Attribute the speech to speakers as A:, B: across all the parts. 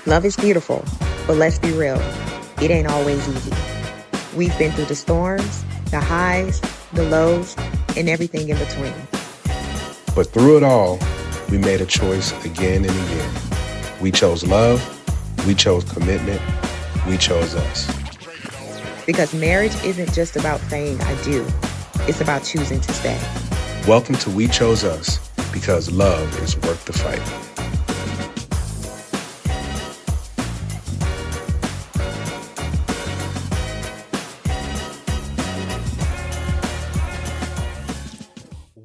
A: Love is beautiful, but let's be real, it ain't always easy. We've been through the storms, the highs, the lows, and everything in between.
B: But through it all, we made a choice again and again. We chose love, we chose commitment, we chose us.
A: Because marriage isn't just about saying I do, it's about choosing to stay.
B: Welcome to We Chose Us, because love is worth the fight.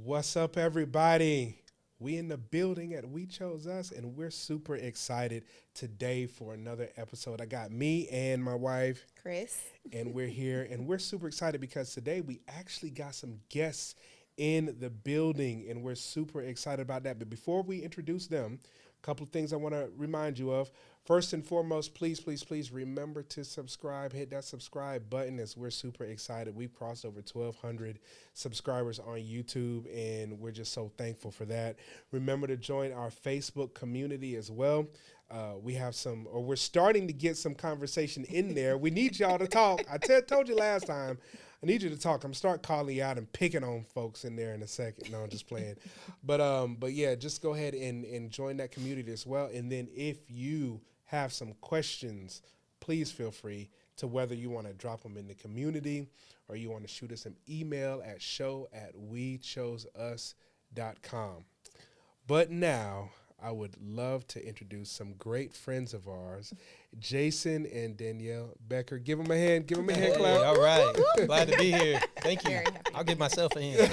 C: What's up, everybody? We in the building at We Chose Us, and we're super excited today for another episode. I got me and my wife,
D: Kris,
C: and we're here, and we're super excited because today we actually got some guests in the building, and we're super excited about that. But before we introduce them, a couple of things I want to remind you of. First and foremost, please remember to subscribe. Hit that subscribe button as we're super excited. We've crossed over 1,200 subscribers on YouTube, and we're just so thankful for that. Remember to join our Facebook community as well. We're starting to get some conversation in there. We need y'all to talk. I told you last time, I need you to talk. I'm start calling you out and picking on folks in there in a second. No, I'm just playing. But yeah, just go ahead and join that community as well. And then if you have some questions, please feel free to whether you want to drop them in the community or you want to shoot us an email at show@wechoseus.com. But now I would love to introduce some great friends of ours, Jason and Danielle Becker. Give them a hand. Give them a hand clap.
E: All right. Glad to be here. Thank you.
D: Very happy.
E: I'll give myself a hand.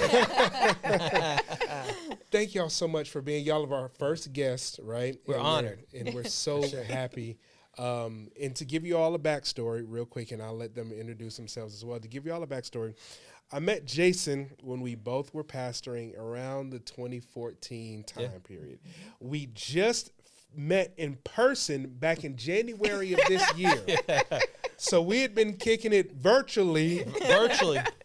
C: Thank y'all so much for being y'all of our first guests, right?
E: We're honored.
C: And we're so happy. And to give you all a backstory real quick, and I'll let them introduce themselves as well. To give you all a backstory, I met Jason when we both were pastoring around the 2014 time period. We just met in person back in January of this year. So we had been kicking it virtually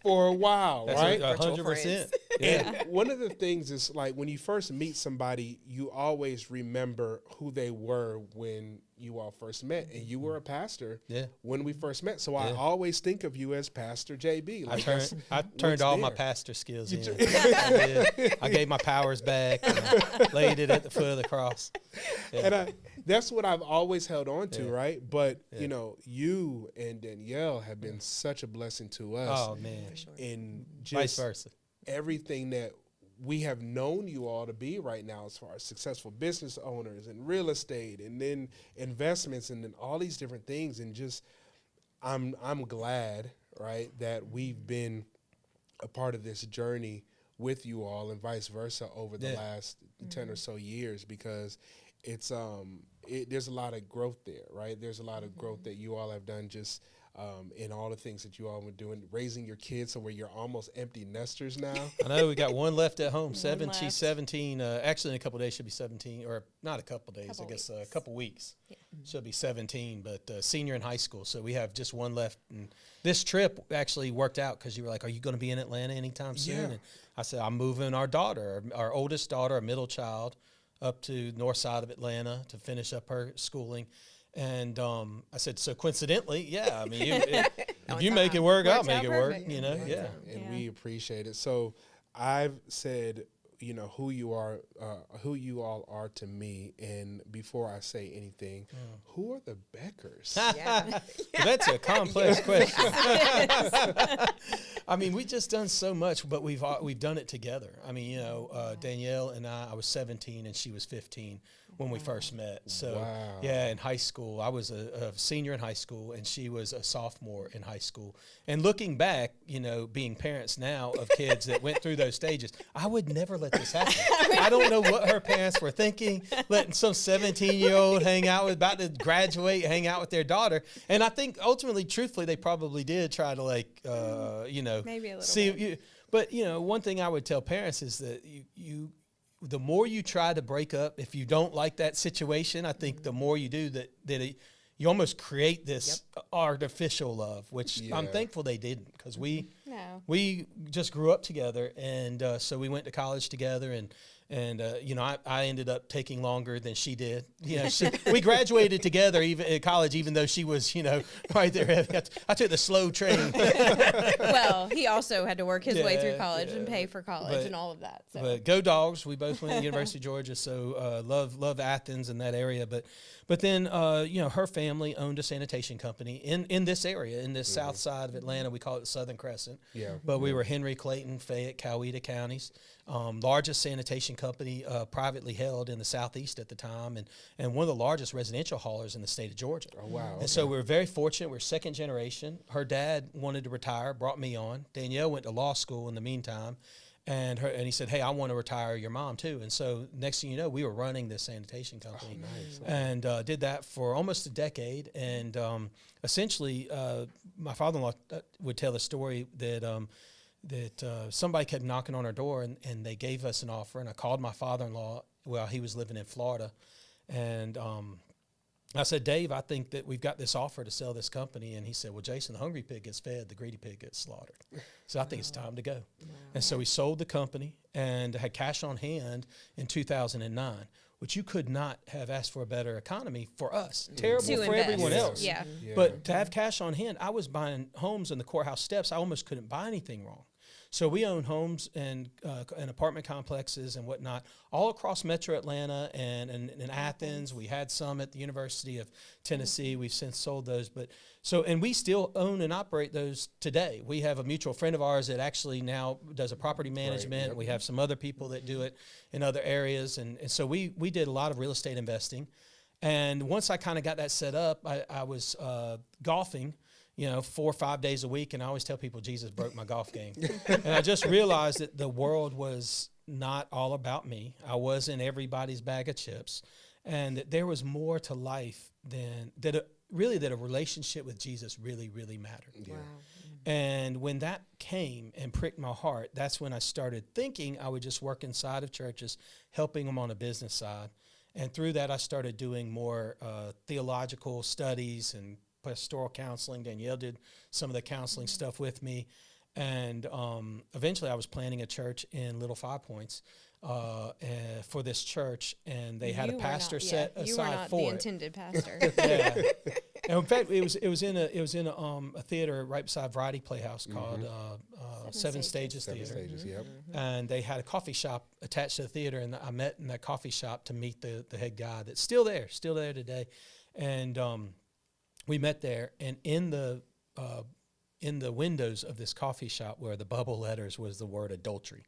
C: for a while, right?
E: 100%.
C: And one of the things is, like, when you first meet somebody, you always remember who they were when you all first met. And you were a pastor when we first met. So I always think of you as Pastor JB. Like,
E: I turned all my pastor skills in. I gave my powers back and I laid it at the foot of the cross. Yeah.
C: And that's what I've always held on to, right? But, you know, you and Danielle have been such a blessing to us.
E: Oh, man.
C: And just
E: Vice versa.
C: everything that we have known you all to be right now, as far as successful business owners and real estate and then investments and then all these different things. And just I'm glad, right, that we've been a part of this journey with you all and vice versa over the last 10 or so years, because it's there's a lot of growth there, right? There's a lot of growth that you all have done just in all the things that you all were doing, raising your kids so where you're almost empty nesters now.
E: I know we got one left at home. She's
D: left.
E: 17. Actually, in a couple of days, she'll be 17, or not a couple of days,
D: Couple
E: I guess
D: weeks.
E: a couple weeks. Yeah. She'll be 17, but senior in high school. So we have just one left. And this trip actually worked out because you were like, are you going to be in Atlanta anytime soon?
C: Yeah.
E: And I said, I'm moving our daughter, our oldest daughter, our middle child, up to north side of Atlanta to finish up her schooling. And I said, so coincidentally, I mean, if you make it work, I'll make it work, you know,
C: And we appreciate it. So I've said, you know, who you all are to me. And before I say anything, who are the Beckers?
E: That's a complex question. I mean, we just done so much, but we've done it together. I mean, you know, Danielle and I was 17 and she was 15 when we first met. So, in high school, I was a senior in high school and she was a sophomore in high school. And looking back, you know, being parents now of kids that went through those stages, I would never let this happen. I don't know what her parents were thinking, letting some 17-year-old about to graduate, hang out with their daughter. And I think ultimately, truthfully, they probably did try to, like, you know,
D: maybe a little
E: see
D: bit.
E: But, you know, one thing I would tell parents is that the more you try to break up, if you don't like that situation, I think the more you do that you almost create this artificial love, which I'm thankful they didn't, because we just grew up together, and so we went to college together, and And I ended up taking longer than she did. We graduated together even at college, even though she was, right there. I took the slow train.
D: Well, he also had to work his way through college and pay for college and all of that. So.
E: But go Dogs! We both went to University of Georgia, so love Athens and that area. But then her family owned a sanitation company in this area, in this south side of Atlanta. We call it the Southern Crescent. Yeah. But we were Henry, Clayton, Fayette, Coweta counties. Largest sanitation company privately held in the Southeast at the time, and one of the largest residential haulers in the state of Georgia.
C: Oh, wow.
E: And so we were very fortunate. We're second generation. Her dad wanted to retire, brought me on. Danielle went to law school in the meantime, and he said, hey, I want to retire your mom too. And so next thing you know, we were running this sanitation company. Nice. And did that for almost a decade. And essentially, my father-in-law would tell the story that somebody kept knocking on our door, and they gave us an offer. And I called my father-in-law while he was living in Florida. And I said, Dave, I think that we've got this offer to sell this company. And he said, well, Jason, the hungry pig gets fed, the greedy pig gets slaughtered. So I think it's time to go. Wow. And so we sold the company and had cash on hand in 2009, which you could not have asked for a better economy for us. Terrible for everyone else.
D: Yeah.
E: But to have cash on hand, I was buying homes in the courthouse steps. I almost couldn't buy anything wrong. So we own homes and apartment complexes and whatnot all across Metro Atlanta and in Athens. We had some at the University of Tennessee. We've since sold those, and we still own and operate those today. We have a mutual friend of ours that actually now does a property management. Right, yep. We have some other people that do it in other areas, and so we did a lot of real estate investing. And once I kind of got that set up, I was golfing 4 or 5 days a week. And I always tell people Jesus broke my golf game. And I just realized that the world was not all about me. I wasn't everybody's bag of chips. And that there was more to life than that a relationship with Jesus really, really mattered. Yeah. Wow. And when that came and pricked my heart, that's when I started thinking I would just work inside of churches, helping them on a business side. And through that, I started doing more theological studies and pastoral counseling. Danielle did some of the counseling stuff with me. And eventually I was planning a church in Little Five Points for this church, and they had a pastor set aside for it.
D: You were not the intended pastor.
E: Yeah. And in fact, it was in a theater right beside Variety Playhouse called Seven Stages Theater.
C: Seven Stages, yep.
E: And they had a coffee shop attached to the theater, and I met in that coffee shop to meet the head guy that's still there today. And we met there, and in the windows of this coffee shop where the bubble letters was the word adultery.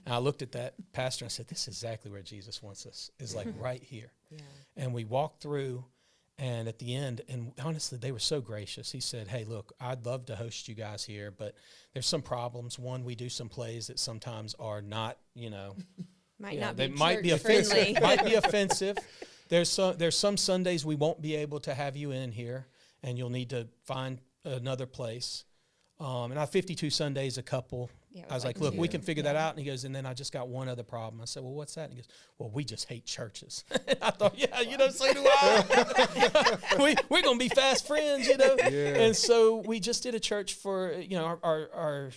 E: And I looked at that pastor and I said, this is exactly where Jesus wants us, is like right here. Yeah. And we walked through, and at the end, and honestly, they were so gracious. He said, hey, look, I'd love to host you guys here, but there's some problems. One, we do some plays that sometimes are not,
D: might
E: be offensive. Might be offensive. There's some Sundays we won't be able to have you in here, and you'll need to find another place. And I have 52 Sundays a couple. Yeah, I was like, look, we can figure that out. And he goes, and then I just got one other problem. I said, well, what's that? And he goes, well, we just hate churches. I thought, so do I. We're going to be fast friends, Yeah. And so we just did a church for, and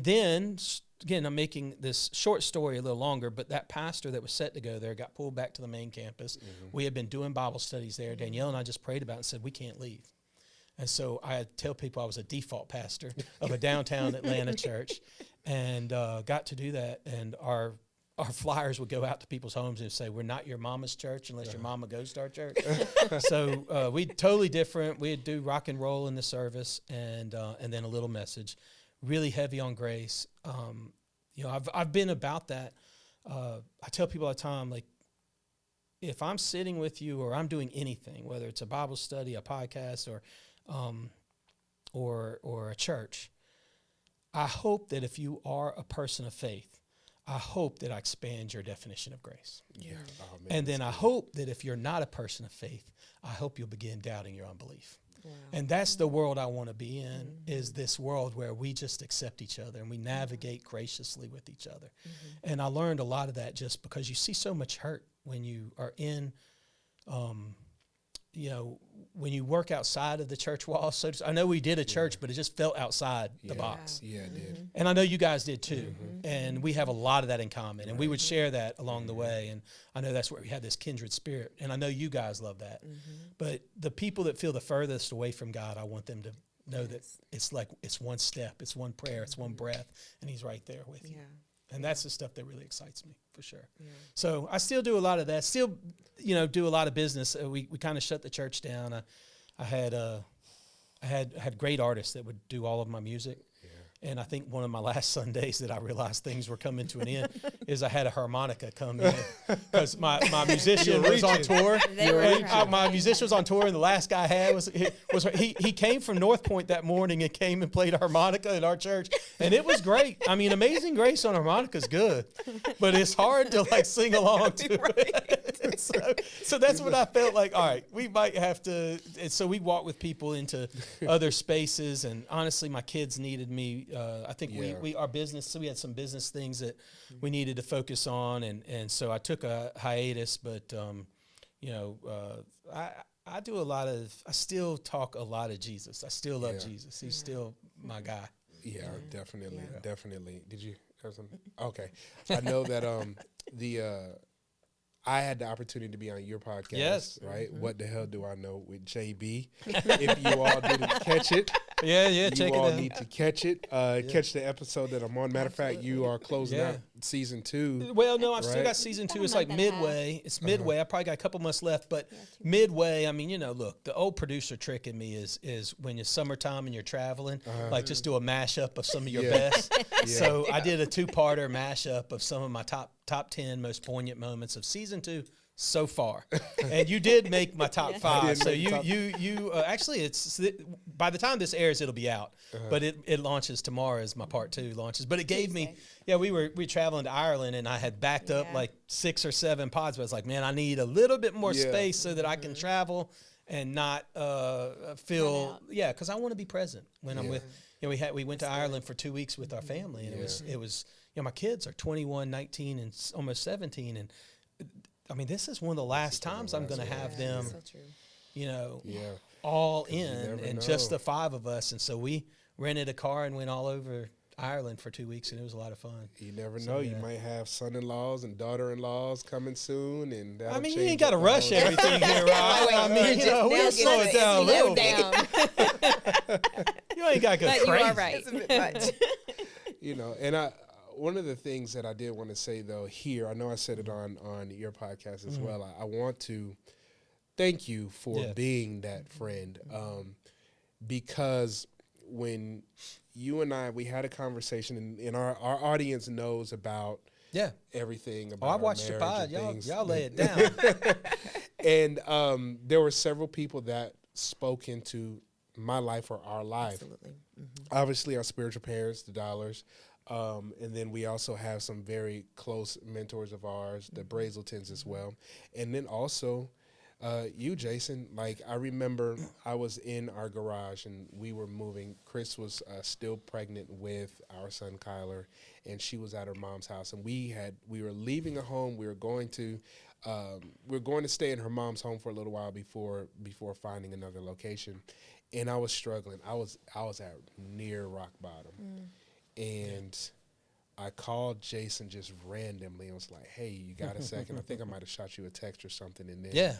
E: then, again, I'm making this short story a little longer, but that pastor that was set to go there got pulled back to the main campus. Mm-hmm. We had been doing Bible studies there. Danielle and I just prayed about it and said, we can't leave. And so I tell people I was a default pastor of a downtown Atlanta church, and got to do that. And our flyers would go out to people's homes and say, we're not your mama's church unless your mama goes to our church. So we totally different. We'd do rock and roll in the service, and then a little message, really heavy on grace. I've been about that. I tell people all the time, like, if I'm sitting with you or I'm doing anything, whether it's a Bible study, a podcast, or a church, I hope that if you are a person of faith, I hope that I expand your definition of grace. Yeah. Oh, man, and then I hope that if you're not a person of faith, I hope you'll begin doubting your unbelief. Wow. And that's the world I want to be in, is this world where we just accept each other and we navigate graciously with each other. Mm-hmm. And I learned a lot of that just because you see so much hurt when you are in you know, when you work outside of the church walls, so I know we did a church, but it just felt outside the box.
C: Yeah, it did.
E: And I know you guys did too. And we have a lot of that in common. And we would share that along the way. And I know that's where we had this kindred spirit. And I know you guys love that. But the people that feel the furthest away from God, I want them to know that it's like it's one step, it's one prayer, it's one breath, and he's right there with you. And that's the stuff that really excites me, for sure. So I still do a lot of that. Still, you know, do a lot of business. We kind of shut the church down. I had great artists that would do all of my music. And I think one of my last Sundays that I realized things were coming to an end is I had a harmonica come in because my musician was on tour. My musician was on tour, and the last guy I had was he came from North Point that morning and came and played a harmonica at our church, and it was great. I mean, Amazing Grace on harmonica is good, but it's hard to like sing along to it. So that's what I felt like. All right, we might have to. And so we walked with people into other spaces, and honestly, my kids needed me. I think we our business, so we had some business things that we needed to focus on, and so I took a hiatus. But you know, I do a lot of. I still talk a lot of Jesus. I still love Jesus. He's still my guy.
C: Yeah, definitely. Did you have something? Okay, I know that I had the opportunity to be on your podcast.
E: Yes.
C: Right. What the hell do I know with JB? If you all didn't catch it,
E: check
C: you all
E: it out.
C: need to catch it. Catch the episode that I'm on. Matter of fact, you are closing out season 2.
E: Well, no, I've still
C: right?
E: got season 2.
D: About
E: It's
D: a
E: like
D: month and a half.
E: midway. It's midway. I probably got a couple months left, but midway. I mean, you know, look, the old producer trick in me is when it's summertime and you're traveling, like just do a mashup of some of your best. So I did a 2-parter mashup of some of my top 10 most poignant moments of season 2 so far, and you did make my top 5. So you actually, it's by the time this airs, it'll be out. But it launches tomorrow as my part 2 launches. But it gave me, we were traveling to Ireland, and I had backed up like 6 or 7 pods. But I was like, man, I need a little bit more space so that I can travel and not feel because I want to be present when I'm with. You know, we went to Ireland for 2 weeks with our family, and it was you know, my kids are 21, 19, and almost 17, and I mean, this is one of the last times I'm going to have them, you know, all in, and just the 5 of us. And so we rented a car and went all over Ireland for 2 weeks, and it was a lot of fun.
C: You never know. You might have son-in-laws and daughter-in-laws coming soon, and
E: I mean, you ain't got to rush everything here, Rob. I mean, you know, we'll slow it down a little bit. You ain't got to go crazy.
D: You are right.
A: It's a bit much.
C: You know, and one of the things that I did want to say, though, here, I know I said it on your podcast as well. I want to thank you for being that friend, because when you and we had a conversation, and our audience knows about everything about
E: I've watched your pod. Y'all lay it down.
C: And there were several people that spoke into my life or our life.
A: Absolutely.
C: Obviously, our spiritual parents, the Dollars. And then we also have some very close mentors of ours, the Brazeltons as well. And then also you, Jason. Like, I remember I was in our garage and we were moving. Kris was still pregnant with our son Kyler, and she was at her mom's house. And we were leaving a home. We were going to stay in her mom's home for a little while before finding another location. And I was struggling. I was at near rock bottom. And I called Jason just randomly and was like, hey, you got a second? I think I might have shot you a text or something. And then,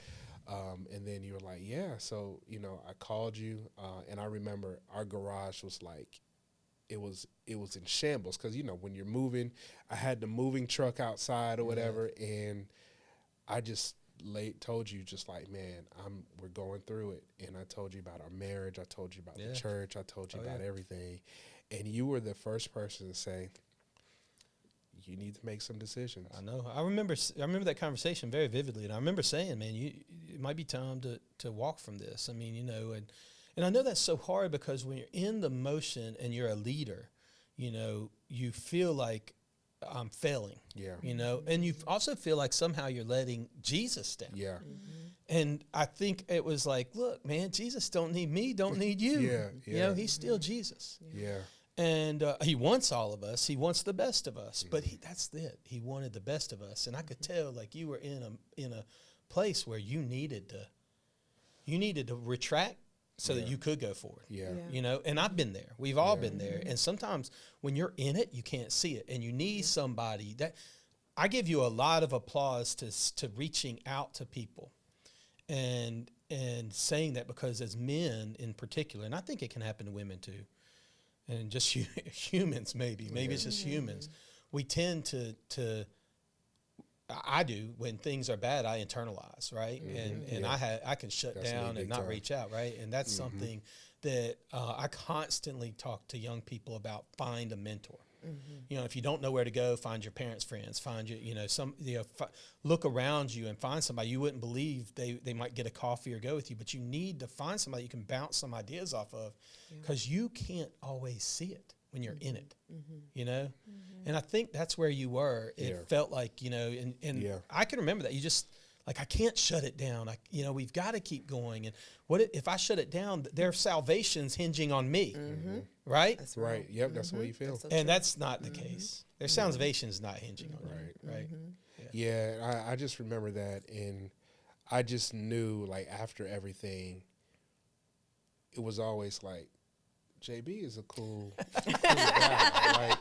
C: and then you were like, yeah. So, you know, I called you, and I remember our garage was like, it was in shambles. Because, you know, when you're moving, I had the moving truck outside or whatever. And I just told you just like, man, we're going through it. And I told you about our marriage. I told you about the church. I told you about everything. And you were the first person to say, you need to make some decisions.
E: I know. I remember that conversation very vividly. And I remember saying, man, it might be time to walk from this. I mean, you know, and I know that's so hard because when you're in the motion and you're a leader, you know, you feel like I'm failing. Yeah. You know, and you also feel like somehow you're letting Jesus down. Yeah. And I think it was like, look, man, Jesus don't need me, don't need you. You know, he's still Jesus. And he wants all of us. He wants the best of us. But that's it. He wanted the best of us. And I could tell, like, you were in a place where you needed you needed to retract so that you could go forward.
B: Yeah.
E: You know, and I've been there. We've all been there. And sometimes when you're in it, you can't see it. And you need somebody that I give you a lot of applause to reaching out to people and saying that, because as men in particular, and I think it can happen to women too, and just humans maybe it's just humans. We tend to I do, when things are bad, I internalize, right? And I can shut down and not reach out, right? And that's something that I constantly talk to young people about. Find a mentor. You know, if you don't know where to go, find your parents' friends. Find look around you and find somebody. You wouldn't believe they might get a coffee or go with you, but you need to find somebody you can bounce some ideas off of, because you can't always see it when you're in it, you know? And I think that's where you were. It felt like, you know, and I can remember that. You just, like, I can't shut it down. We've got to keep going. And what if I shut it down, their salvation's hinging on me, right?
B: That's right. Yep, that's the way you feel.
E: And that's not the case. Their salvation's not hinging on you, right?
B: Yeah, I just remember that, and I just knew, like, after everything, it was always like, JB is a cool guy.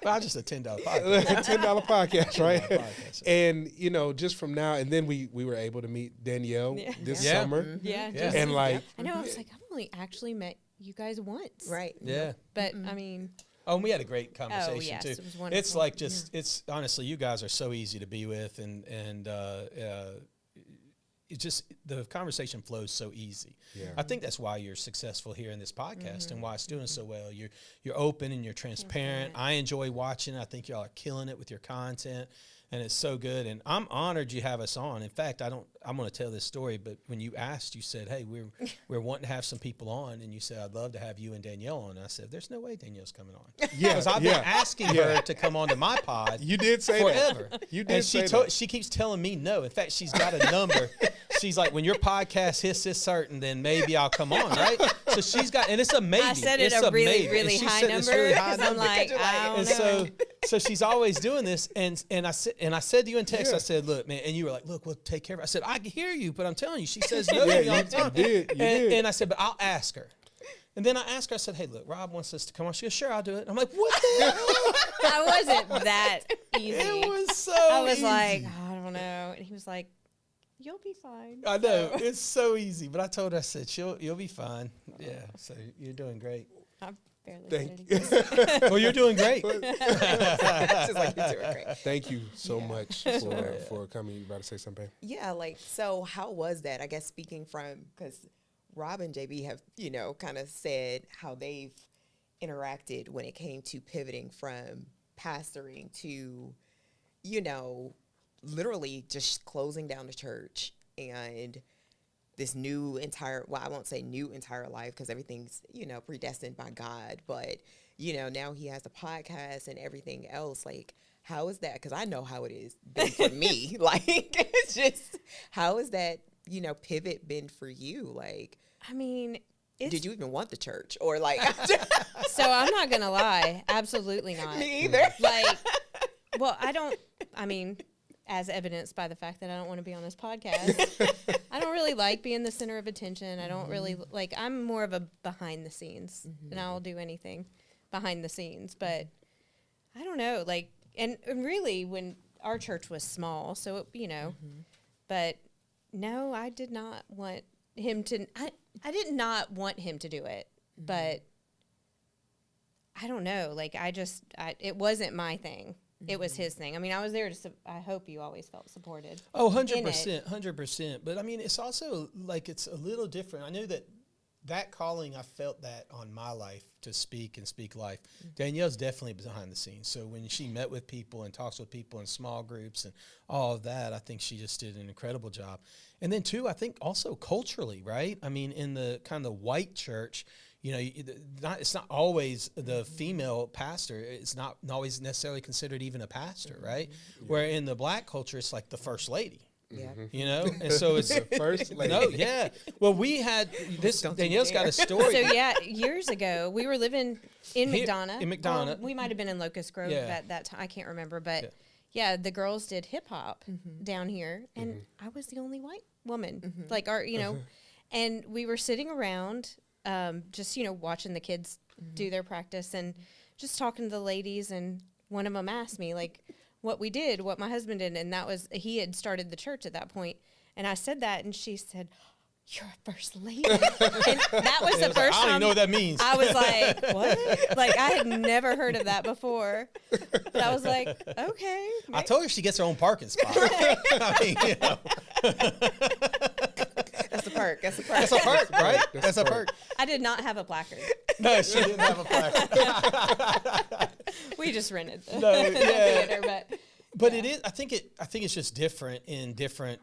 E: Well, just a $10 podcast.
B: $10 podcast, right? And, you know, just from now, and then we were able to meet Danielle this summer. And like,
D: I know, I was like, I've only actually met you guys once.
A: Right.
E: Yeah.
D: But I mean,
E: Oh, and we had a great conversation
D: yes,
E: too.
D: it was wonderful.
E: It's like it's honestly, you guys are so easy to be with, and it just, the conversation flows so easy.
B: Yeah.
E: I think that's why you're successful here in this podcast and why it's doing so well. You're open and you're transparent. I enjoy watching. I think y'all are killing it with your content, and it's so good. And I'm honored you have us on. In fact, I'm going to tell this story, but when you asked, you said, "Hey, we're wanting to have some people on," and you said, "I'd love to have you and Danielle on." And I said, "There's no way Danielle's coming on." Because I've been asking her to come on to my pod.
B: You did say
E: forever.
B: That. You did say
E: that. She keeps telling me no. In fact, she's got a number. She's like, when your podcast hits this certain, then maybe I'll come on, right? So she's got, and it's a maybe.
D: I said
E: it's
D: a really,
E: maybe.
D: really high number because I'm like, I don't know.
E: So she's always doing this, and I said to you in text, I said, "Look, man," and you were like, "Look, we'll take care of it." I said, "I can hear you, but I'm telling you, she says no to me all the time."
B: You did.
E: And I said, "But I'll ask her." And then I asked her, I said, "Hey, look, Rob wants us to come on." She goes, "Sure, I'll do it." And I'm like, "What the hell?"
D: I wasn't that easy.
E: It was so
D: I was
E: easy.
D: like, I don't know. And he was like, "You'll be fine."
E: I know, it's so easy. But I told her, I said, you'll be fine. Yeah, so you're doing great.
D: I'm barely
B: Thank
D: good at it.
E: Well, you're doing great.
A: It's just like, you're doing great.
B: Thank you so much for coming. You about to say something?
A: Yeah, like, so how was that? I guess speaking from, because Rob and JB have, you know, kind of said how they've interacted when it came to pivoting from pastoring to, you know, literally just closing down the church and this new entire, well, I won't say new entire life because everything's, you know, predestined by God, but, you know, now he has the podcast and everything else. Like, how is that? Because I know how it is been for me. Like, it's just, how is that, you know, pivot been for you? Like,
D: I mean,
A: did you even want the church? Or like,
D: so I'm not going to lie. Absolutely not.
A: Me either.
D: Like, well, I mean, as evidenced by the fact that I don't want to be on this podcast. I don't really like being the center of attention. I don't really, like, I'm more of a behind the scenes, and I'll do anything behind the scenes. But I don't know, like, and really when our church was small, so, it, you know, but no, I did not want him to, I did not want him to do it, but I don't know, like, it wasn't my thing. It was his thing. I mean, I was there to, I hope you always felt supported.
E: Oh, 100%, 100%. But I mean, it's also like, it's a little different. I knew that calling, I felt that on my life to speak and speak life. Danielle's definitely behind the scenes. So when she met with people and talks with people in small groups and all of that, I think she just did an incredible job. And then too, I think also culturally, right? I mean, in the kind of white church, you know, it's not always the female pastor. It's not always necessarily considered even a pastor, right? Where in the black culture, it's like the first lady. Yeah. You know, and so it's
B: The first lady.
E: No, yeah. Well, we had this. Danielle's got a story.
D: So yeah, years ago, we were living in
E: Here-
D: McDonough.
E: in McDonough.
D: Well, we might have been in Locust Grove at that time. I can't remember, but yeah, the girls did hip hop down here, and I was the only white woman. Like our, you know, And we were sitting around, just, watching the kids do their practice and just talking to the ladies. And one of them asked me, like, what my husband did. And that was, he had started the church at that point. And I said that, and she said, "You're a first lady." And that was the first
E: I don't
D: time.
E: even know what that means.
D: I was like, what? Like, I had never heard of that before. But I was like, okay.
E: I told her she gets her own parking spot. I mean,
A: That's the perk. That's the perk.
E: that's a perk, right? That's a perk.
D: I did not have a placard.
E: No, she didn't have a placard.
D: We just rented the,
E: No,
D: the
E: yeah.
D: theater,
E: But it is. I think it's just different in different,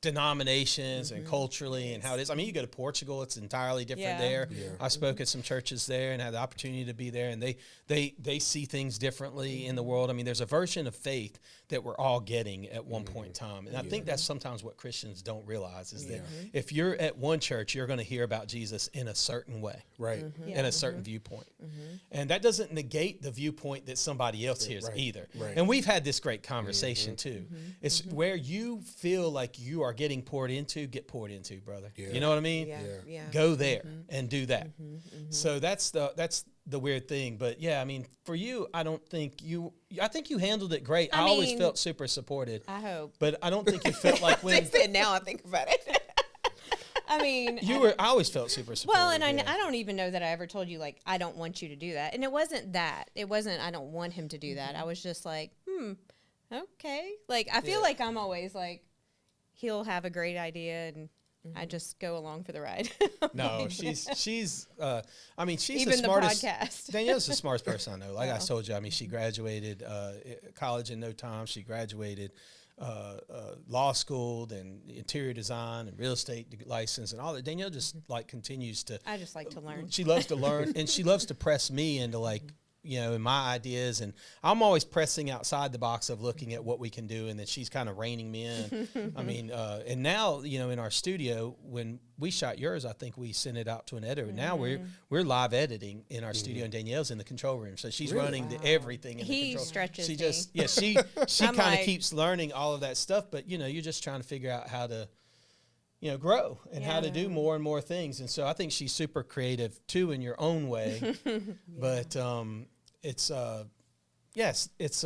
E: denominations and culturally and how it is. I mean, you go to Portugal; it's entirely different
D: Yeah.
E: there.
B: Yeah.
E: I spoke at some churches there and had the opportunity to be there, and they see things differently in the world. I mean, there's a version of faith that we're all getting at one point in time, and I think that's sometimes what Christians don't realize is that if you're at one church, you're going to hear about Jesus in a certain way,
B: Right.
E: in a certain viewpoint. And that doesn't negate the viewpoint that somebody else hears
B: right,
E: either.
B: right.
E: And we've had this great conversation too. It's where you feel like you are getting poured into, get poured into, brother.
B: Yeah.
E: You know what I mean?
A: Yeah.
E: Go there and do that. So that's the weird thing. But yeah, I mean, for you, I think you handled it great. I always
D: mean,
E: felt super supported.
D: I hope.
E: But I don't think you felt like
A: They
E: when
A: said, now I think about it.
D: I mean,
E: I always felt super supported.
D: well, and I don't even know that I ever told you, like, I don't want you to do that. And it wasn't that. It wasn't, I don't want him to do that. I was just like, okay. Like, I feel like I'm always like, he'll have a great idea and I just go along for the ride.
E: No, she's I mean, she's
D: Even
E: the smartest.
D: the podcast.
E: Danielle's the smartest person I know. Like I told you, I mean, she graduated college in no time. She graduated law school, then interior design and real estate license and all that. Danielle just like continues to.
D: I just like to learn.
E: She loves to learn, and she loves to press me into like, in my ideas, and I'm always pressing outside the box of looking at what we can do, and then she's kind of reining me in. I mean, and now, in our studio, when we shot yours, I think we sent it out to an editor. Now we're live editing in our studio, and Danielle's in the control room, so she's running everything in the
D: He
E: control.
D: stretches
E: She
D: me.
E: just she kind of
D: like-
E: keeps learning all of that stuff, but you're just trying to figure out how to grow and how to do more and more things. And so I think she's super creative too in your own way. But it's it's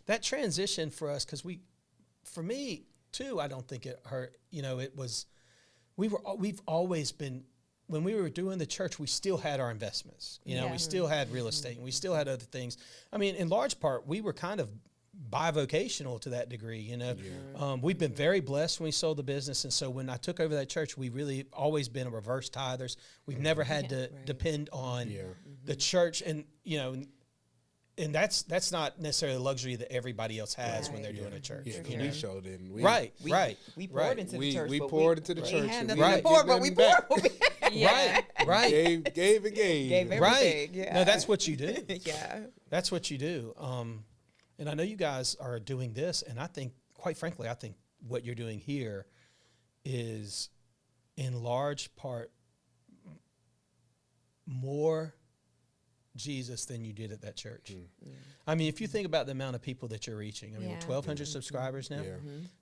E: that transition for us, because for me too, I don't think it hurt. It was we've always been, when we were doing the church, we still had our investments. We still had real estate and we still had other things. I mean, in large part, we were kind of bivocational to that degree. We've been very blessed when we sold the business, and so when I took over that church, we really always been a reverse tithers. We've never had to depend on the church, and and that's not necessarily a luxury that everybody else has when they're doing a church.
B: Yeah, 'cause we showed it.
A: We poured into the
B: We
A: church. but
B: poured into the
A: we
B: church.
A: ain't had
B: and
A: nothing
B: we
A: to
B: didn't
A: pour,
B: get
A: but we
B: nothing
A: poured.
B: back.
D: Yeah.
E: Right.
B: Gave and gave.
A: Gave everything.
E: Right.
A: Yeah.
E: No, that's what you do.
A: Yeah.
E: That's what you do. And I know you guys are doing this, and I think, quite frankly, what you're doing here is in large part more Jesus than you did at that church. I mean, if you think about the amount of people that you're reaching, I mean, we're 1,200 subscribers now.
B: Yeah.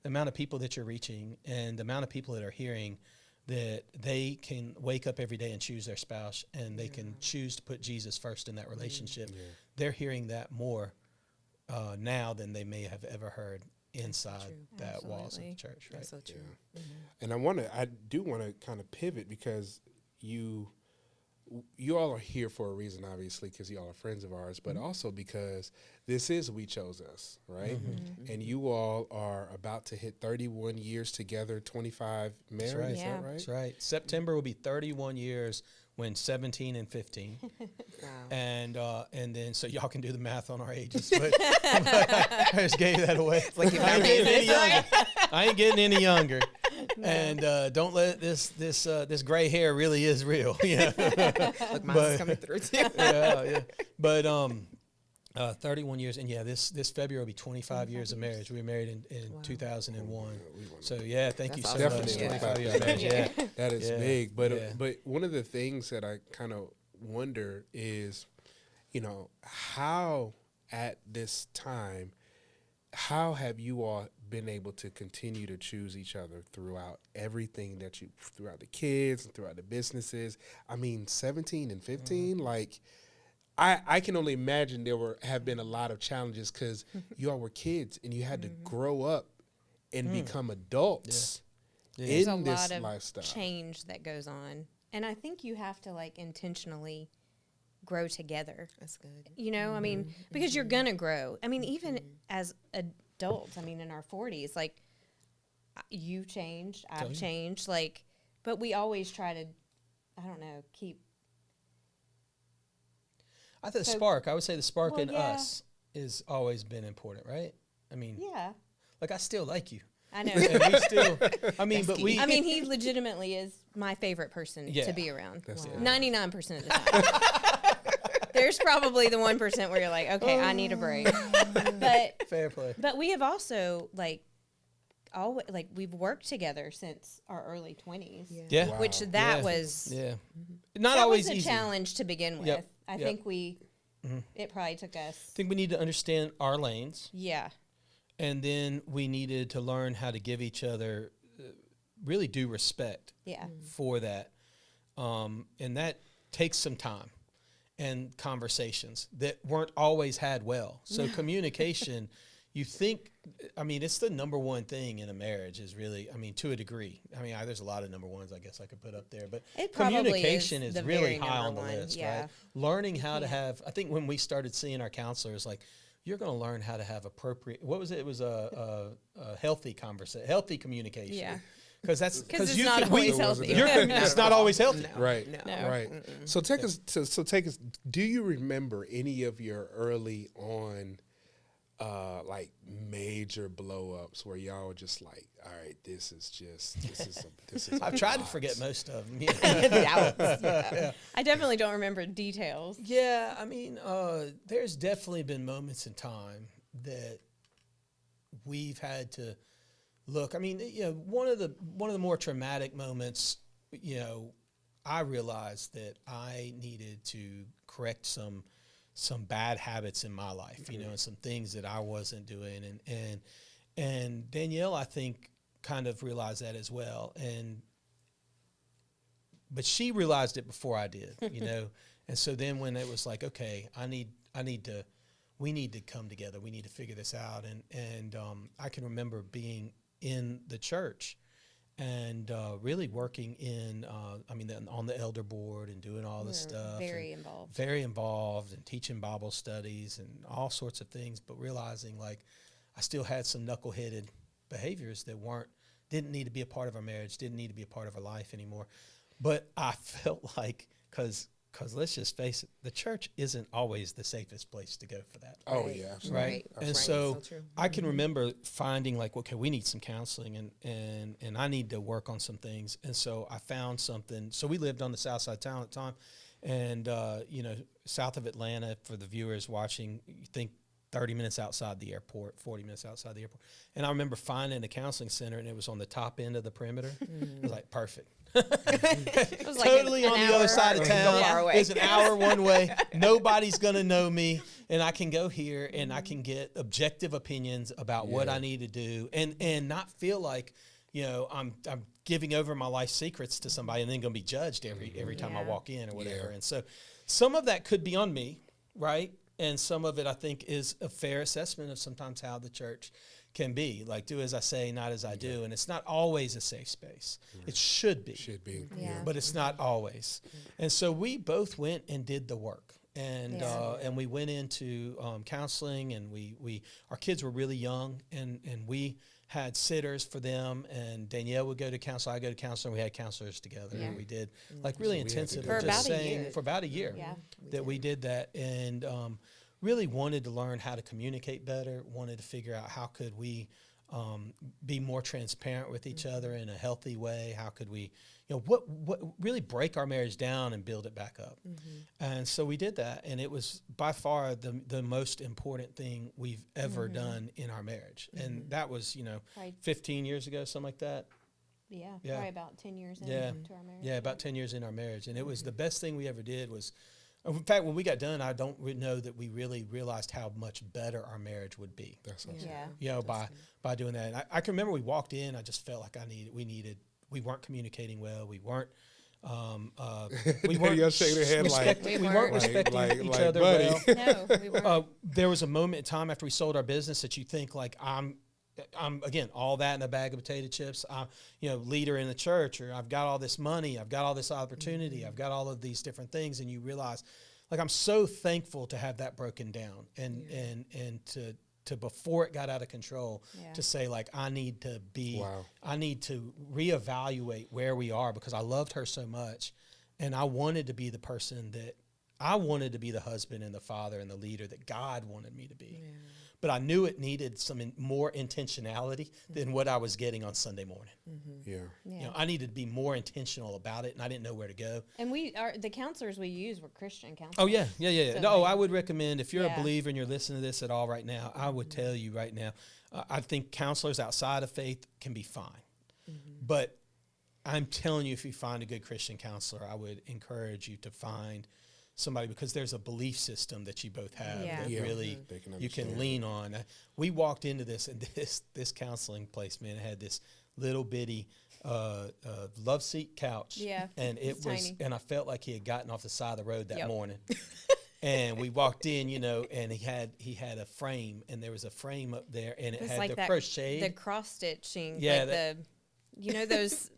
E: The amount of people that you're reaching and the amount of people that are hearing that they can wake up every day and choose their spouse, and they can choose to put Jesus first in that relationship. They're hearing that more now than they may have ever heard inside that walls of the church. Right?
A: That's so true.
B: And I do want to kind of pivot, because you all are here for a reason, obviously, because you all are friends of ours, but also because this is We Chose Us, right? And you all are about to hit 31 years together, 25 married,
E: That's right.
B: is that right?
E: That's right. September will be 31 years when 17 and 15.
A: Wow.
E: And then, so y'all can do the math on our ages, but I just gave that away.
A: Like you're
E: I ain't
A: not
E: getting any
A: business,
E: younger. I ain't getting any younger. And don't let this gray hair really is real.
A: Look, mine's coming through too.
E: Yeah. But 31 years, and this February will be 25 years of marriage. We were married in 2001. So thank you so
A: That's
E: much.
B: awesome.
E: 25 years of marriage. Yeah.
B: That is
E: Yeah.
B: big. But
E: Yeah.
B: but one of the things that I kind of wonder is, how at this time
C: how have you all been able to continue to choose each other throughout everything throughout the kids and throughout the businesses? I mean, 17 and 15, like, I can only imagine have been a lot of challenges because you all were kids and you had to grow up and become adults
D: There's a
C: in this
D: lot of
C: lifestyle.
D: change that goes on. And I think you have to like intentionally grow together.
A: That's good.
D: You know, I mean, because you're going to grow. I mean, even as adults, I mean, in our 40s, like you changed, I've changed, like, but we always try to, I don't know, keep.
E: I think I would say the spark in us has always been important, right? I mean, like I still like you.
D: I know.
E: And we still, I mean, but we.
D: I mean, he legitimately is my favorite person to be around. 99% of the time. There's probably the 1% where you're like, okay, I need a break. But
E: fair play.
D: But we have also always we've worked together since our early 20s.
E: Yeah.
C: Wow.
D: Which that was
E: not
D: that
E: always
D: was a
E: easy.
D: challenge to begin with.
E: Yep.
D: I think it probably took us.
E: I think we need to understand our lanes.
D: Yeah.
E: And then we needed to learn how to give each other really due respect for that. And that takes some time and conversations that weren't always had well. So communication, you think, I mean, it's the number one thing in a marriage is really, I mean, to a degree. I mean, there's a lot of number ones I guess I could put up there, but communication is really high on the list, right? Learning how to have, I think when we started seeing our counselors, like, you're going to learn how to have appropriate, what was it? It was a healthy conversation, healthy communication.
D: Yeah.
E: Because
D: it's not always healthy.
E: It's not always healthy.
A: No,
C: Right.
A: no.
C: Right. So take us. Do you remember any of your early on, like major blow ups where y'all were just like, all right, this is.
E: I've tried to forget most of them.
D: I definitely don't remember details.
E: Yeah, I mean, there's definitely been moments in time that we've had to look. I mean, one of the more traumatic moments, I realized that I needed to correct some bad habits in my life, and some things that I wasn't doing, and Danielle, I think, kind of realized that as well, but she realized it before I did, and so then when it was like, okay, we need to come together, we need to figure this out, and I can remember being in the church and really working on the elder board and doing all this stuff. Very involved and teaching Bible studies and all sorts of things, but realizing like I still had some knuckleheaded behaviors that didn't need to be a part of our marriage, didn't need to be a part of our life anymore. But I felt like, because let's just face it, the church isn't always the safest place to go for that.
C: Oh, yeah, absolutely.
E: Right. And so I can remember finding like, okay, we need some counseling and I need to work on some things. And so I found something. So we lived on the south side of town at the time. And, south of Atlanta, for the viewers watching, you think 30 minutes outside the airport, 40 minutes outside the airport. And I remember finding a counseling center, and it was on the top end of the perimeter. It was like, perfect.
D: It was
E: totally
D: like
E: on the other side of town. It's an hour one way. Nobody's going to know me. And I can go here and I can get objective opinions about what I need to do and not feel like, I'm giving over my life secrets to somebody and then going to be judged every time I walk in or whatever. And so some of that could be on me, right? And some of it, I think, is a fair assessment of sometimes how the church can be. Like, do as I say, not as I do. And it's not always a safe space. It should be. But it's not always. And so we both went and did the work. And we went into counseling, and our kids were really young, and we had sitters for them, and Danielle would go to counsel, I go to counselor, and we had counselors together, and we did like really intensive
D: for about a year
E: that we did that, and really wanted to learn how to communicate better, wanted to figure out how could we be more transparent with each other in a healthy way, how could we what really break our marriage down and build it back up. And so we did that, and it was by far the most important thing we've ever done in our marriage. And that was 15 years ago, something like that.
D: Probably about 10 years into our marriage.
E: About 10 years in our marriage. And it was the best thing we ever did was In fact, when we got done, I don't know that we really realized how much better our marriage would be.
B: That's awesome.
D: Yeah.
E: You know, by doing that. And I can remember we walked in. I just felt like we weren't communicating well. We weren't. We weren't.
B: You're shaking your head like
E: we weren't respecting each other
B: buddy.
E: well.
D: No, we weren't.
E: There was a moment in time after we sold our business that you think like I'm again all that in a bag of potato chips. I'm leader in the church, or I've got all this money, I've got all this opportunity, I've got all of these different things, and you realize like I'm so thankful to have that broken down and to before it got out of control to say like I need to reevaluate where we are, because I loved her so much and I wanted to be the person that I wanted to be, the husband and the father and the leader that God wanted me to be. Yeah. But I knew it needed some more intentionality than what I was getting on Sunday morning.
B: Mm-hmm. Yeah.
E: I needed to be more intentional about it, and I didn't know where to go.
D: And the counselors we used were Christian counselors.
E: Oh, yeah.
D: So
E: no, I would recommend, if you're a believer and you're listening to this at all right now, I would tell you right now, I think counselors outside of faith can be fine. Mm-hmm. But I'm telling you, if you find a good Christian counselor, I would encourage you to find somebody, because there's a belief system that you both have that really you can lean on. We walked into this, and this counseling place, man, it had this little bitty love seat couch.
D: Yeah,
E: and it was
D: tiny.
E: And I felt like he had gotten off the side of the road that morning. And we walked in, and he had a frame, and there was a frame up there, and it had
D: like
E: the
D: that,
E: crocheted,
D: the cross stitching,
E: yeah,
D: like those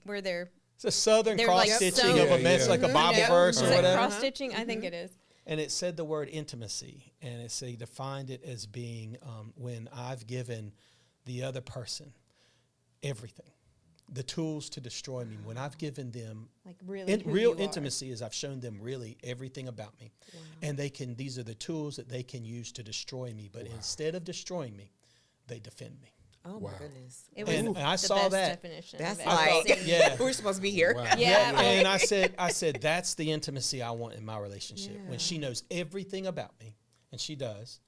D: where they're.
E: It's a southern
D: They're
E: cross
D: like
E: stitching
D: sewn.
E: of a mess, like a Bible verse or
D: Is it
E: whatever.
D: cross stitching? I think it is.
E: And it said the word intimacy, and he defined it as being when I've given the other person everything, the tools to destroy me. When I've given them
D: like really
E: real intimacy, is I've shown them really everything about me, and these are the tools that they can use to destroy me. But instead of destroying me, they defend me.
A: Oh my goodness!
D: It was
E: and I
D: the
E: saw
D: best
E: that.
D: definition
A: That's
D: of
A: like we're supposed to be here.
B: Wow.
D: Yeah.
E: And I said that's the intimacy I want in my relationship. When she knows everything about me, and she does,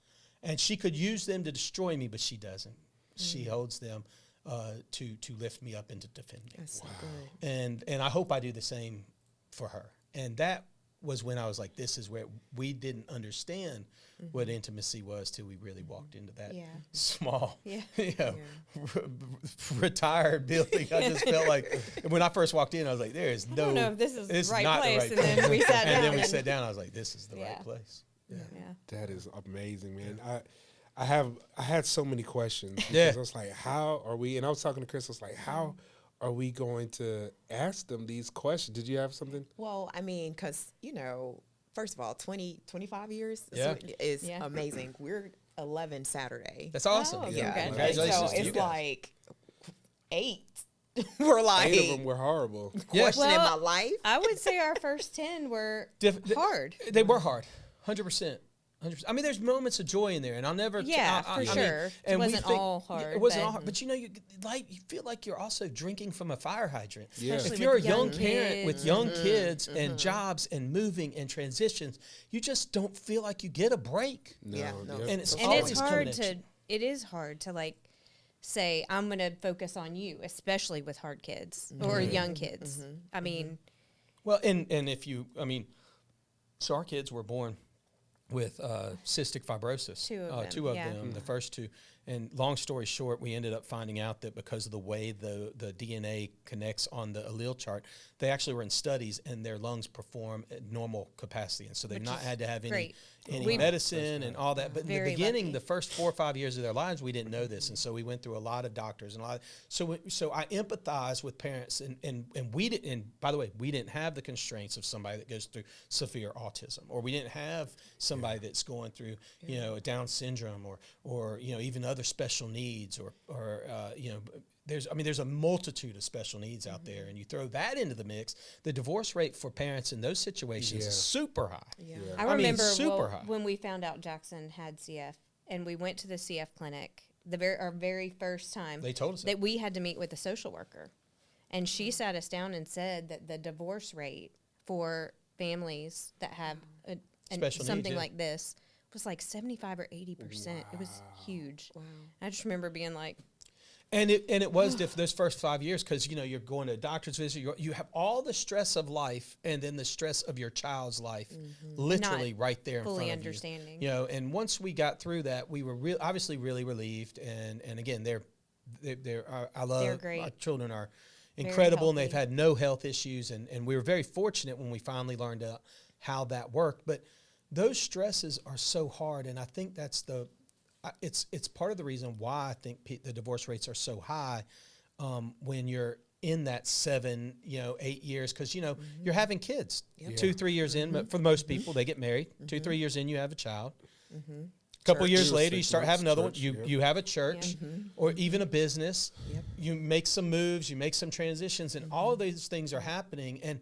E: and she could use them to destroy me, but she doesn't. She holds them to lift me up and to defend me.
A: That's so good.
E: And I hope I do the same for her. And that was when I was like, this is where we didn't understand what intimacy was till we really walked into that small, retired building. I just felt like when I first walked in, I was like, there is no.
D: I don't know if this is the right
E: not
D: place.
E: The right
D: And then we sat down.
E: And then we sat down. I was like, this is the right place.
D: Yeah.
B: That is amazing, man. I had so many questions.
E: Yeah.
B: I was like, how are we? And I was talking to Kris. I was like, how are we going to ask them these questions? Did you have something?
A: Well, I mean, because, first of all, 25 years is amazing. We're 11 Saturday.
E: That's awesome.
D: Oh,
A: Yeah.
E: Congratulations
A: so
E: to you
A: it's
E: guys.
A: like 8. We're like
B: 8 of them were horrible.
A: questioning
D: Well,
A: my life.
D: I would say our first 10 were hard.
E: They were hard, 100%. I mean, there's moments of joy in there, and I'll never.
D: For sure. It wasn't all hard.
E: It wasn't all hard, but you feel like you're also drinking from a fire hydrant.
B: Yeah.
D: Especially
E: If you're a
D: with
E: young
D: young
E: parent with
D: kids.
E: young kids and jobs and moving and transitions, you just don't feel like you get a break.
B: No.
A: Yeah, no.
B: Yep.
E: And it's
D: And
E: always
D: it's hard
E: coming at you.
D: it is hard to like say, I'm going to focus on you, especially with hard kids or young kids. I mean,
E: Well, and so our kids were born with cystic fibrosis.
D: Two of them,
E: the first two. And long story short, we ended up finding out that because of the way the DNA connects on the allele chart, they actually were in studies and their lungs perform at normal capacity. And so they've not had to have any medicine and all that. But in the beginning, the first 4 or 5 years of their lives, we didn't know this. And so we went through a lot of doctors and so I empathize with parents and we didn't, and by the way, we didn't have the constraints of somebody that goes through severe autism, or we didn't have somebody that's going through, a Down syndrome or even other special needs or there's a multitude of special needs out there, and you throw that into the mix, the divorce rate for parents in those situations is super high.
A: Yeah.
D: I remember
E: super high.
D: when we found out Jackson had CF and we went to the CF clinic, our very first time,
E: They told us
D: that we had to meet with a social worker. And she sat us down and said that the divorce rate for families that have
E: Special
D: something
E: needs,
D: like this was like 75 or 80%. It was huge.
A: Wow.
D: I just remember being like,
E: And it was those first 5 years because, you know, you're going to a doctor's visit. You have all the stress of life and then the stress of your child's life literally
D: Not
E: right there in front
D: fully
E: of
D: understanding.
E: you. You know, and once we got through that, we were obviously really relieved. And again, I love
D: They're great.
E: our children are incredible and they've
D: healthy.
E: had no health issues. And we were very fortunate when we finally learned how that worked. But those stresses are so hard. And I think that's it's part of the reason why I think the divorce rates are so high when you're in that 7, 8 years, because, you know, you're having kids 2-3 years in, but for most people, they get married. 2-3 years in, you have a child. A couple years later, you start having another one. You have a church or even a business. You make some moves, you make some transitions, and all of these things are happening. And,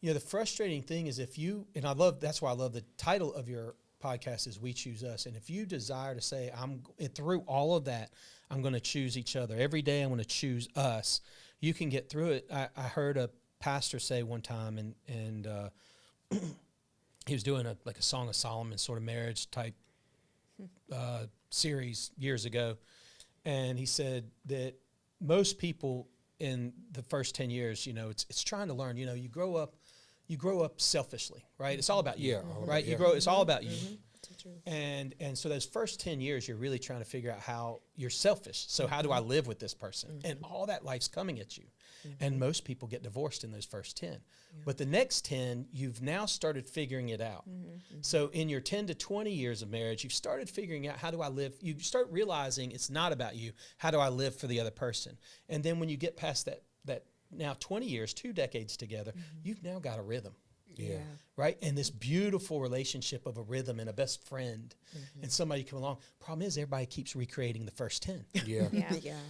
E: you know, the frustrating thing is that's why I love the title of your podcast is We Choose Us. And if you desire to say, through all of that, I'm going to choose each other. Every day I'm going to choose us. You can get through it. I heard a pastor say one time, and he was doing a Song of Solomon sort of marriage type series years ago. And he said that most people in the first 10 years, you know, it's trying to learn, you know, you grow up selfishly, right? It's all about you, right? It's all about you. And so those first 10 years, you're really trying to figure out how you're selfish. So how do I live with this person? And all that life's coming at you. And most people get divorced in those first 10. But the next 10, you've now started figuring it out. So in your 10 to 20 years of marriage, you've started figuring out, how do I live? You start realizing it's not about you. How do I live for the other person? And then when you get past that now 20 years, 2 decades together, you've now got a rhythm.
B: Yeah.
E: Right? And this beautiful relationship of a rhythm and a best friend and somebody come along. Problem is, everybody keeps recreating the first 10.
B: Yeah.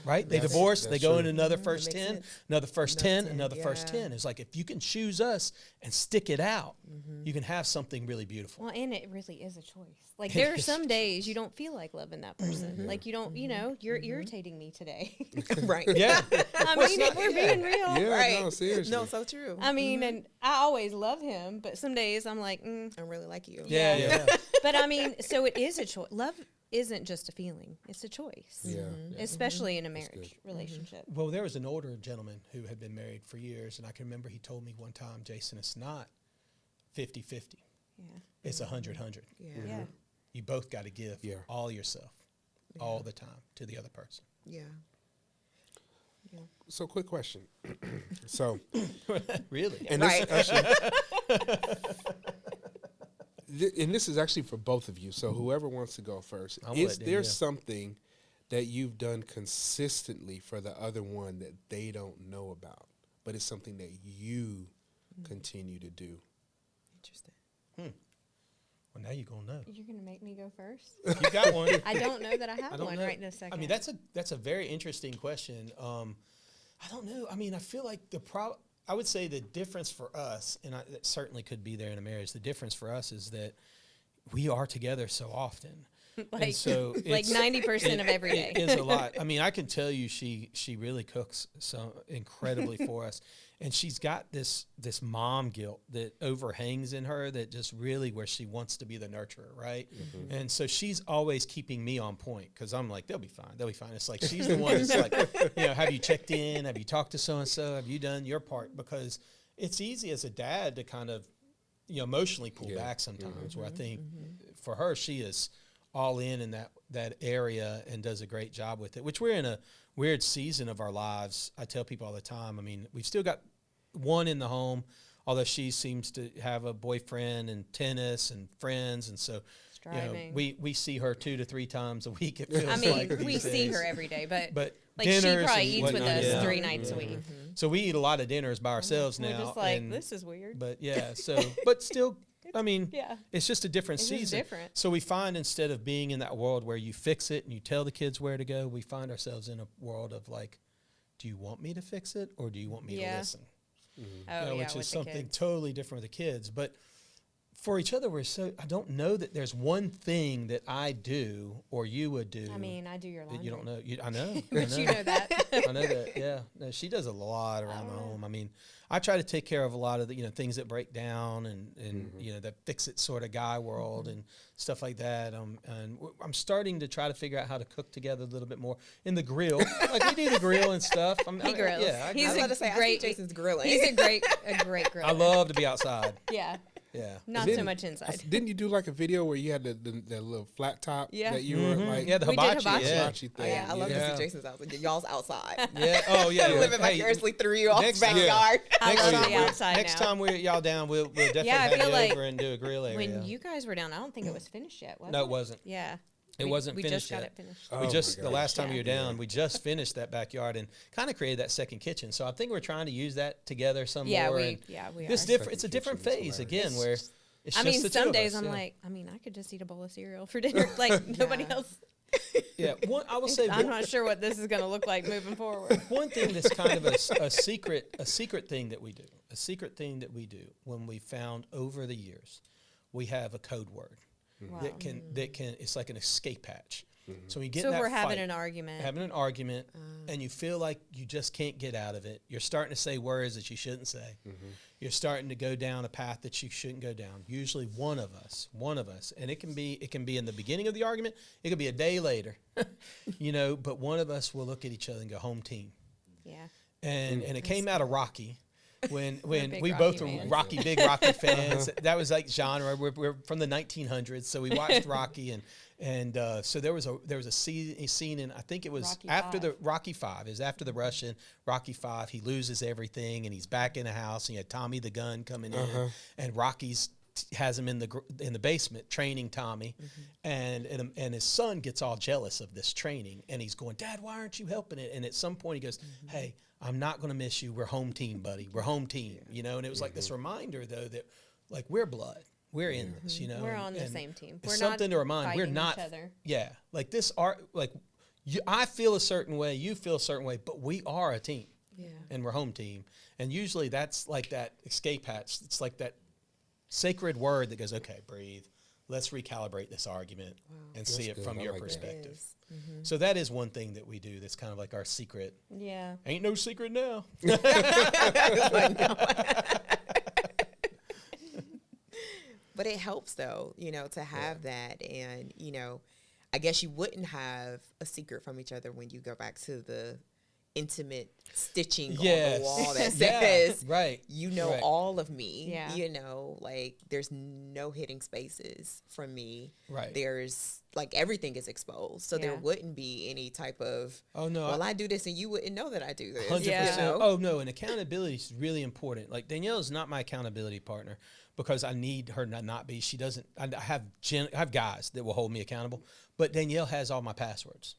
E: Right? They
B: That's-
E: divorce,
B: that's
E: they go
B: true.
E: in another first 10,
A: sense.
E: another first 10, another
A: yeah.
E: first 10. It's like, if you can choose us and stick it out, you can have something really beautiful.
D: Well, and it really is a choice. Like, there are some days you don't feel like loving that person. Like, you don't, you know, you're irritating me today.
A: Right.
E: Yeah.
D: I mean, if we're being real.
B: Yeah,
A: Right.
B: no, seriously.
A: No, so true.
D: I mean, and I always love him, but some days I'm like,
A: I really like you.
E: Yeah.
D: But I mean, so it is a choice. Love isn't just a feeling; it's a choice.
B: Yeah.
D: Especially in a
B: good.
D: marriage relationship.
E: Well, there was an older gentleman who had been married for years, and I can remember he told me one time, Jason, it's not 50-50.
D: Yeah.
E: It's 100-100.
D: Yeah.
E: You both got to give
B: Yeah.
E: all yourself all the time to the other person.
A: Yeah.
B: So, quick question. So,
E: Really?
B: and
A: Right.
B: this actually, and this is actually for both of you. So, whoever wants to go first,
E: I'll
B: is
E: let
B: there
E: Danielle.
B: something that you've done consistently for the other one that they don't know about, but it's something that you continue to do?
A: Interesting.
E: Well, now you're going to know.
D: You're gonna make me go first.
E: You got one.
D: I don't know that I have
E: I don't
D: one
E: know.
D: right this second.
E: I mean, that's a very interesting question. I don't know. I mean, I feel like I would say the difference for us, and it certainly could be there in a marriage, the difference for us is that we are together so often.
D: like,
E: And so
D: like
E: it's-
D: 90% of every day.
E: It is a lot. I mean, I can tell you she really cooks so incredibly for us. And she's got this mom guilt that overhangs in her that just really where she wants to be the nurturer, right? And so she's always keeping me on point because I'm like, they'll be fine. They'll be fine. It's like she's the one that's like, you know, have you checked in? Have you talked to so-and-so? Have you done your part? Because it's easy as a dad to kind of, you know, emotionally pull back sometimes where I think for her, she is all in that area and does a great job with it, which we're in a weird season of our lives. I tell people all the time, I mean, we've still got one in the home, although she seems to have a boyfriend and tennis and friends. And so, you know,
D: Striving.
E: we see her 2 to 3 times a week. It feels
D: I mean,
E: like
D: we
E: these
D: see
E: days.
D: her every day, but like
E: dinners
D: she probably
E: and
D: eats with
E: whatnot,
D: us
E: yeah.
D: 3 nights a week.
E: So we eat a lot of dinners by ourselves
D: We're
E: now.
D: just like,
E: and-
D: this is weird.
E: But yeah, so, but still, I mean,
D: Yeah.
E: it's just a different
D: It's just
E: season.
D: different.
E: So we find instead of being in that world where you fix it and you tell the kids where to go, we find ourselves in a world of like, do you want me to fix it or do you want me to
D: Yeah.
E: listen?
D: Oh, yeah,
E: Which
D: with
E: is
D: the
E: something
D: kids.
E: totally different with the kids. But for each other, I don't know that there's one thing that I do or you would do.
D: I mean, I do your laundry.
E: That you don't know. I know.
D: But you know that.
E: I know that. Yeah. No, she does a lot around the home. I mean, I try to take care of a lot of the, things that break down and that fix it sort of guy world and stuff like that. And I'm starting to try to figure out how to cook together a little bit more in the grill. Like we do the grill and stuff.
D: He grills.
E: Yeah.
D: He's
A: I was about to say, I see Jason's grilling.
D: He's a great griller.
E: I love to be outside.
D: Yeah.
E: Yeah.
D: Not so much inside.
C: Didn't you do like a video where you had the little flat top that you were like?
E: Yeah, the
D: We did
E: hibachi.
D: hibachi.
E: Yeah.
C: Hibachi thing.
A: I love
E: Yeah.
A: to see Jason's house. Y'all's outside.
E: Yeah. Oh, yeah.
A: Living vicariously through you all
E: Next-
A: backyard.
D: I
E: Next
D: love
E: time,
D: the outside
E: next
D: now.
E: time y'all down, we'll definitely
D: Yeah, I
E: have
D: feel
E: you
D: like
E: over and do a grill area.
D: When you guys were down, I don't think it was finished yet, was it?
E: No, it wasn't.
D: Yeah.
E: It wasn't
D: we
E: finished
D: just got
E: yet.
D: it finished.
C: Oh
E: We
C: my
E: just the
C: gosh.
E: last time
D: Yeah.
E: we were down, we just finished that backyard and kind of created that second kitchen. So I think we're trying to use that together some
D: Yeah,
E: more.
D: we
E: and
D: are.
E: This different. It's a different
C: Second
E: phase
C: kitchen
E: again
C: is
E: where it's
D: I
E: just
D: mean,
E: the two
D: some
E: of
D: days
E: us,
D: I'm
E: yeah.
D: like, I could just eat a bowl of cereal for dinner. Like nobody
A: Yeah.
D: else.
E: Yeah, I will say
D: I'm not sure what this is going to look like moving forward.
E: one thing that's kind of a secret thing that we do. A secret thing that we do when we found over the years, we have a code word
D: Wow.
E: that can it's like an escape hatch. So we get
D: So
E: in
D: if
E: that
D: we're having
E: fight,
D: an argument.
E: and you feel like you just can't get out of it. You're starting to say words that you shouldn't say. You're starting to go down a path that you shouldn't go down. Usually one of us, and it can be in the beginning of the argument. It could be a day later, but one of us will look at each other and go, home team.
D: Yeah.
E: And it came out of Rocky. When
D: big
E: we
D: Rocky
E: both were
D: fans.
E: big Rocky fans. That was like genre. We're from the 1900s, so we watched Rocky, and so there was a scene in, I think it was
D: Rocky
E: after
D: V.
E: the Rocky V. Is after the Russian Rocky V. He loses everything, and he's back in the house, and you had Tommy the gun coming in, and Rocky's has him in the basement training Tommy, and his son gets all jealous of this training, and he's going, Dad, why aren't you helping it? And at some point he goes, Hey, I'm not going to miss you. We're home team, buddy. We're home team, and it was like this reminder though that like we're blood. We're in this,
D: We're on the
E: and
D: same team.
E: It's
D: We're
E: something
D: not
E: to remind. We're
D: fighting
E: not
D: each other.
E: Yeah, like this art. Like I feel a certain way, you feel a certain way, but we are a team, and we're home team. And usually that's like that escape hatch. It's like that sacred word that goes, okay, breathe. Let's recalibrate this argument and see it
C: good.
E: from
C: I
E: your
C: like that.
E: perspective. So that is one thing that we do. That's kind of like our secret.
D: Yeah.
E: Ain't no secret now.
A: But it helps though, to have that. And, I guess you wouldn't have a secret from each other when you go back to the intimate stitching on the wall that says,
E: right.
A: right. all of me.
D: Yeah.
A: Like there's no hidden spaces from me.
E: Right.
A: There's like everything is exposed. So there
D: Yeah.
A: wouldn't be any type of,
E: Oh no.
A: well, I do this and you wouldn't know that I do this.
E: 100%.
D: Yeah.
E: Oh no, and accountability is really important. Like Danielle is not my accountability partner because I need her to not be. She doesn't. I have guys that will hold me accountable, but Danielle has all my passwords.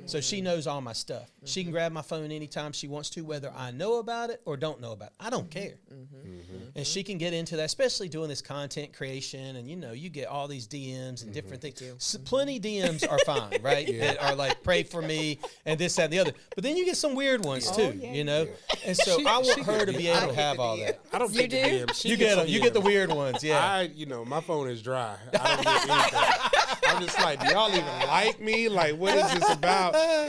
E: So she knows all my stuff. She can grab my phone anytime she wants to, whether I know about it or don't know about it. I don't care. And she can get into that, especially doing this content creation. And, you get all these DMs and different things. So plenty DMs are fine, right? That are like, pray for me and this, that, and the other. But then you get some weird ones too, And so I want her to be able to have all that.
C: I don't get the DMs. She
E: You
C: gets
E: get them.
C: some
E: You get the
C: DMs.
E: weird ones, yeah.
C: My phone is dry. I don't get anything. I'm just like, do y'all even like me? Like, what is this about?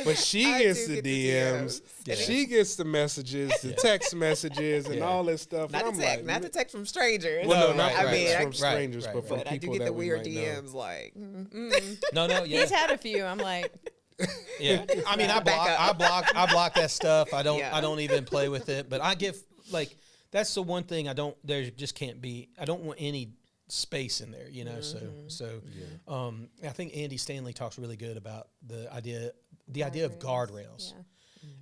C: But she
A: I
C: gets
A: do
C: the
A: get the
C: DMs.
E: Yeah.
C: She gets the messages, the text messages, and
E: Yeah.
C: all this stuff.
A: Not
C: and
A: the
C: I'm
A: text,
C: like,
A: not the text from strangers.
C: well, no,
E: No,
C: not
E: right,
A: I mean,
C: from
A: I,
E: right,
C: strangers,
E: right,
C: but from
A: but I do
C: people
A: get the
C: that we
A: weird
C: might know.
A: DMs like,
E: No, yeah.
D: He's had a few. I'm like,
E: Yeah, I mean, I
A: Back
E: block that stuff. I don't,
A: Yeah.
E: I don't even play with it. But I give that's the one thing I don't. There just can't be. I don't want any space in there. So I think Andy Stanley talks really good about the idea of guardrails.
D: yeah.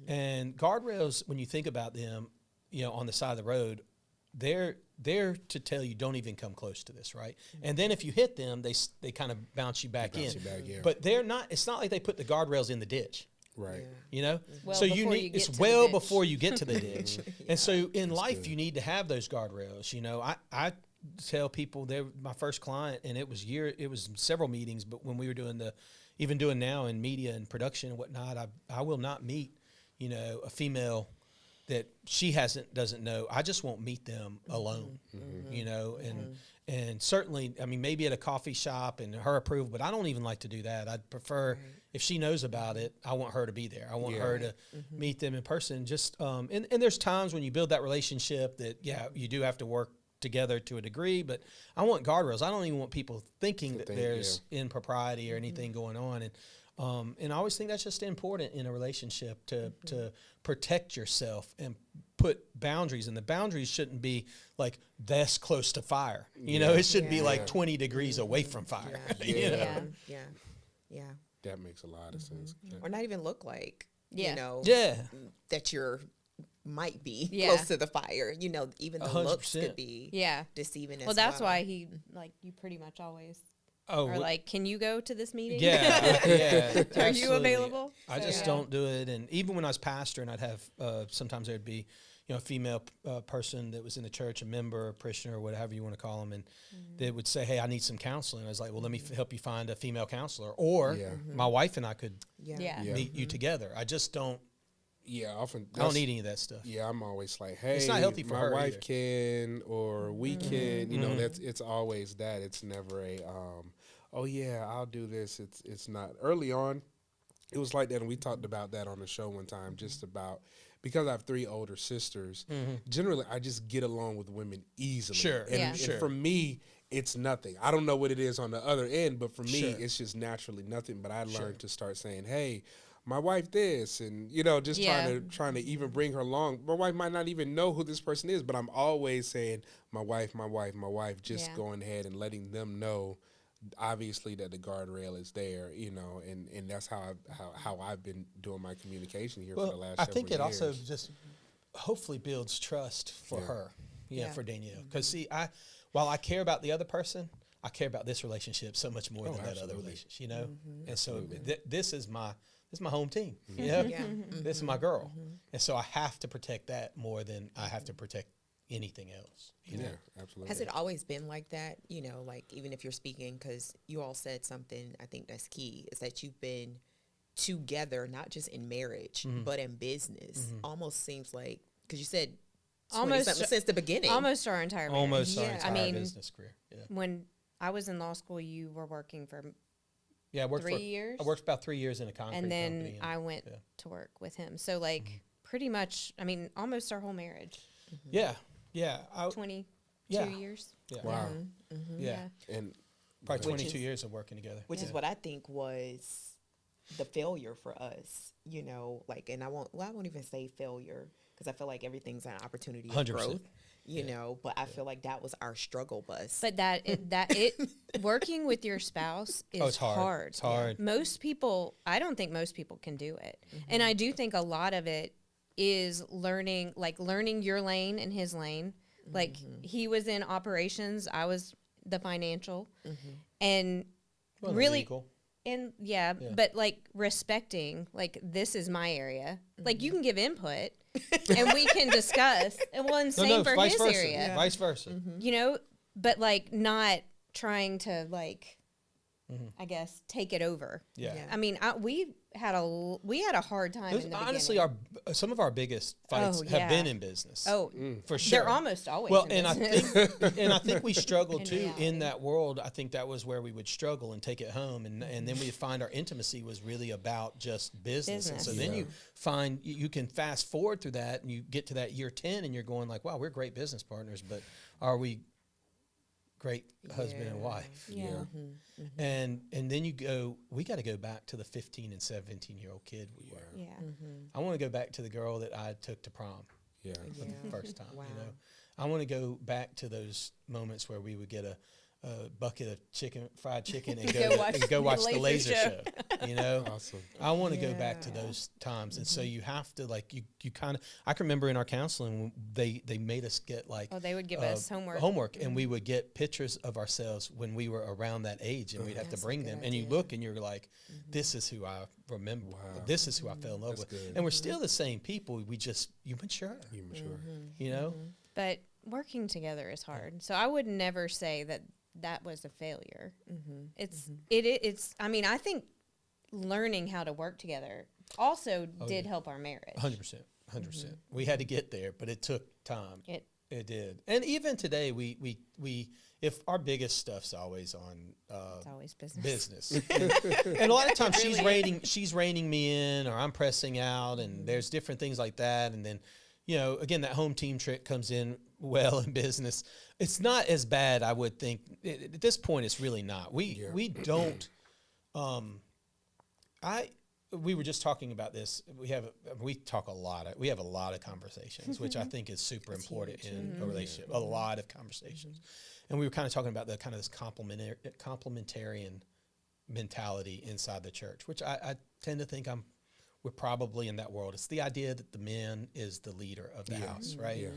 E: And guardrails, when you think about them, on the side of the road, they're to tell you don't even come close to this, right? And then if you hit them, they kind of bounce you back in. But they're not. It's not like they put the guardrails in the ditch.
C: Right.
D: Well
E: So you
D: before
E: need
D: you get
E: it's
D: to the
E: well
D: ditch.
E: before you get to the ditch. And so in life you need to have those guardrails. I tell people, they're my first client, and it was several meetings, but when we were doing now in media and production and whatnot, I will not meet, a female that she doesn't know. I just won't meet them alone, you know, and certainly, I mean, maybe at a coffee shop and her approval, but I don't even like to do that. I'd prefer if she knows about it, I want her to be there. I want her to meet them in person. Just and there's times when you build that relationship that you do have to work together to a degree, but I want guardrails. I don't even want people thinking that there's impropriety or anything going on. And I always think that's just important in a relationship to protect yourself and put boundaries. And the boundaries shouldn't be like this close to fire. You know, it should be like 20 degrees away from fire. You know?
A: Yeah.
B: That makes a lot of sense.
A: Or not even look like,
D: Yeah.
A: you know,
E: Yeah.
A: that you're might be
D: Yeah.
A: close to the fire. You know, even the looks
E: 100%.
A: could be
D: Yeah.
A: deceiving as
D: Well, that's why he, like, you pretty much always
E: Oh,
D: are like, can you go to this meeting?
E: yeah.
D: Are you
E: absolutely.
D: available?
E: I just don't do it. And even when I was pastor, and I'd have sometimes there'd be, you know, a female person that was in the church, a member, a parishioner, or whatever you want to call them, and they would say, "Hey, I need some counseling." I was like, "Well, let me help you find a female counselor, or my wife and I could
D: Yeah.
E: meet you together." I just don't.
B: Yeah, often
E: I don't need any of that stuff.
B: Yeah, I'm always like, hey,
E: It's not healthy for
B: my
E: her
B: wife
E: either.
B: can or we can. You know, it's always that. It's never a oh yeah, I'll do this. It's not. Early on, it was like that, and we talked about that on the show one time, just about because I have 3 older sisters. Generally, I just get along with women easily.
E: Sure,
B: and for me, it's nothing. I don't know what it is on the other end, but for me, it's just naturally nothing. But I learned to start saying, hey, my wife this, and you know, just trying to even bring her along. My wife might not even know who this person is, but I'm always saying my wife, just going ahead and letting them know, obviously, that the guardrail is there, you know, and that's how I've been doing my communication here for the last several years.
E: I think it also just hopefully builds trust for her, for Danielle. Because see, while I care about the other person, I care about this relationship so much more than that other relationship, you know. And so this is my home team, you know. This is my girl, and so I have to protect that more than I have to protect anything else. You know?
B: Absolutely.
A: Has it always been like that? You know, like even if you're speaking, because you all said something, I think that's key, is that you've been together, not just in marriage, but in business. Almost seems like, because you said
D: Almost
A: since the beginning.
D: Almost our entire marriage.
E: Almost our
A: Yeah.
E: entire business career. Yeah.
D: When I was in law school, you were working for
E: Yeah, I worked
D: 3 years?
E: I worked about 3 years in a concrete
D: and then
E: company.
D: I went to work with him. So like pretty much, I mean, almost our whole marriage.
E: Yeah.
D: 22
E: Yeah.
D: years.
E: Yeah.
B: Wow.
E: Yeah.
B: And
E: Probably
A: Which
E: 22
A: is-
E: years of working together.
A: Which is what I think was the failure for us, you know, like, and I won't even say failure, because I feel like everything's an opportunity of
E: 100%.
A: growth, you know, but I feel like that was our struggle bus.
D: But working with your spouse is
E: it's hard. It's hard.
D: Most people, I don't think most people can do it. And I do think a lot of it is learning your lane and his lane. Like he was in operations, I was the financial, and
E: Well,
D: really,
E: legal.
D: and but like respecting, like this is my area. Like you can give input, and we can discuss. And well, and same for
E: vice
D: his
E: versa.
D: area,
E: Vice versa.
D: you know. But like not trying to like, I guess take it over.
E: Yeah.
D: I mean, we had a hard time.
E: Those,
D: in the
E: honestly,
D: beginning.
E: some of our biggest fights
D: Oh,
E: have
D: yeah.
E: been in business.
D: Oh,
E: for sure.
D: they're almost always.
E: Well,
D: in
E: and
D: business.
E: I think we struggled
D: In
E: too
D: reality.
E: in that world. I think that was where we would struggle and take it home, and then we find our intimacy was really about just business. And so then you find you can fast forward through that, and you get to that year 10, and you're going like, wow, we're great business partners, but are we great husband and wife?
D: Yeah.
E: And then you go, we got to go back to the 15 and 17-year-old kid we were.
D: Yeah.
E: I want to go back to the girl that I took to prom
B: yeah.
E: for the first time.
A: Wow.
E: You know, I want to go back to those moments where we would get a bucket of fried chicken, and go watch the laser show. You know,
B: Awesome.
E: I want to go back to those times, and so you have to like you kind of. I can remember in our counseling they made us get like
D: Oh, they would give us homework.
E: and we would get pictures of ourselves when we were around that age, and we'd have to bring them. And you look, and you're like, this is who I remember.
B: Wow.
E: This is who I fell in love with,
B: good.
E: and we're still the same people. You mature.
B: You mature.
E: You know.
D: But working together is hard. So I would never say that was a failure. It's I mean, I think learning how to work together also did help our marriage.
E: 100%. 100%. We had to get there, but it took time. It did. And even today, we if our biggest stuff's always on
D: It's always business.
E: and a lot of times she's reining me in, or I'm pressing out, and there's different things like that. And then, again, that home team trick comes in well in business. It's not as bad, I would think. At this point, it's really not. We don't. We were just talking about this. We talk a lot. We have a lot of conversations, which I think is super important in a relationship. A lot of conversations, and we were kind of talking about this complementarian mentality inside the church, which I tend to think we're probably in that world. It's the idea that the man is the leader of the house, right?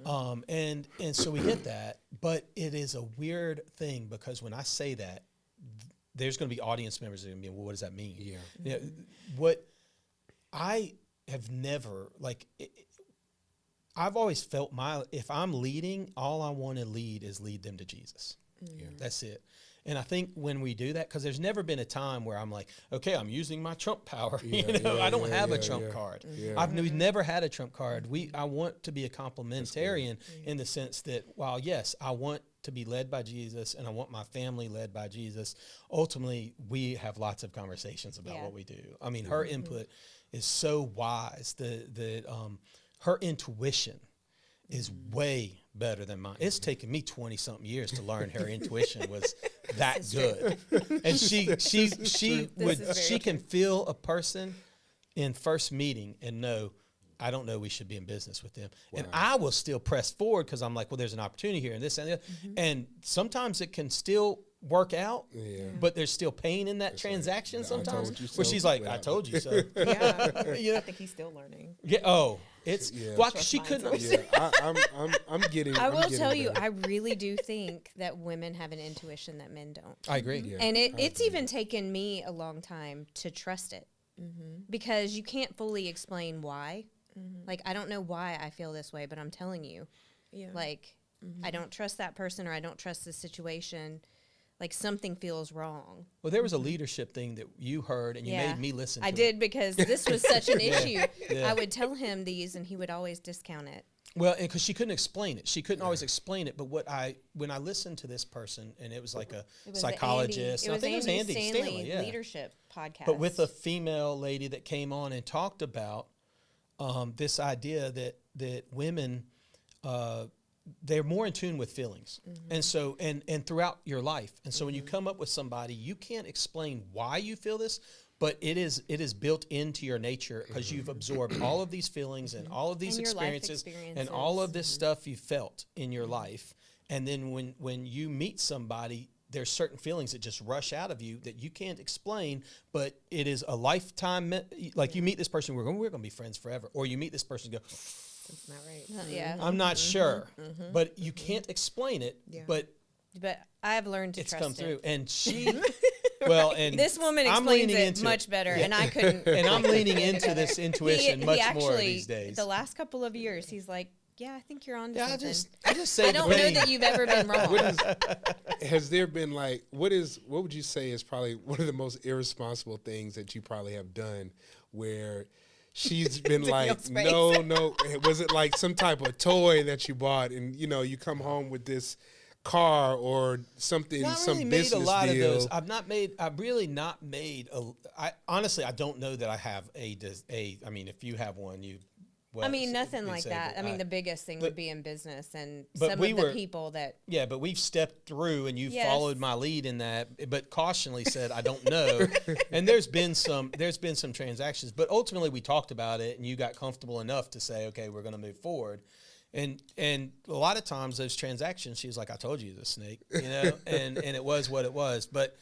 E: Yeah. And so we get that, but it is a weird thing because when I say that, there's going to be audience members that are going to be, well, what does that mean? Yeah. What I have never, I've always felt if I'm leading, all I want to lead is lead them to Jesus. Yeah. That's it. And I think when we do that, because there's never been a time where I'm like, okay, I'm using my trump power. I don't have a trump card. Yeah. We've never had a trump card. I want to be a complementarian in the sense that while, yes, I want to be led by Jesus and I want my family led by Jesus, ultimately we have lots of conversations about what we do. I mean, her input is so wise. Her intuition is way better than mine. It's taken me 20-something years to learn her intuition was that good. And she can feel a person in first meeting and know, I don't know we should be in business with them. Wow. And I will still press forward because I'm like, well, there's an opportunity here and this and that. And sometimes it can still work out, but there's still pain in that transaction sometimes. Where she's like, I told you so.
A: I think he's still learning.
E: Yeah. Oh, it's well, she couldn't.
C: I'm getting.
D: I will tell you, I really do think that women have an intuition that men don't.
E: I agree. Yeah,
D: and it's even taken me a long time to trust it because you can't fully explain why. Like, I don't know why I feel this way, but I'm telling you, I don't trust that person or I don't trust this situation. Like, something feels wrong.
E: Well, there was a leadership thing that you heard and you made me listen to.
D: I did because this was such an issue. I would tell him these and he would always discount it.
E: Well, and because she couldn't explain it. She couldn't always explain it. But when I listened to this person, and it was like a psychologist.
D: It was Andy Stanley leadership podcast.
E: But with a female lady that came on and talked about this idea that women, they're more in tune with feelings. And so, and throughout your life. And so when you come up with somebody, you can't explain why you feel this, but it is built into your nature because you've absorbed all of these feelings and all of these experiences and all of this stuff you felt in your life. And then when you meet somebody, there's certain feelings that just rush out of you that you can't explain, but it is a lifetime. Like you meet this person, we're going to be friends forever. Or you meet this person and go,
A: that's not right.
E: I'm not sure, but you can't explain it.
A: Yeah.
E: But
D: I've learned to
E: it's
D: trust
E: come through,
D: it.
E: and she. Well, and
D: this woman explains it much better, and I couldn't.
E: And I'm leaning into this intuition much more these days.
D: The last couple of years, he's like, "Yeah, I think you're on to something."
E: I just say
D: I don't know that you've ever been wrong.
C: Has there been what would you say is probably one of the most irresponsible things that you probably have done where she's been like, no, was it like some type of toy that you bought and you come home with this car or something, some business deal?
E: Of those. I've really not made honestly, I don't know that I have I mean, if you have one,
D: nothing like that. I mean, the biggest thing would be in business and some of the people that.
E: Yeah, but we've stepped through and you followed my lead in that, but cautionally said, I don't know. And there's been some transactions, but ultimately we talked about it and you got comfortable enough to say, okay, we're going to move forward. And a lot of times those transactions, she was like, I told you, the snake, and it was what it was. But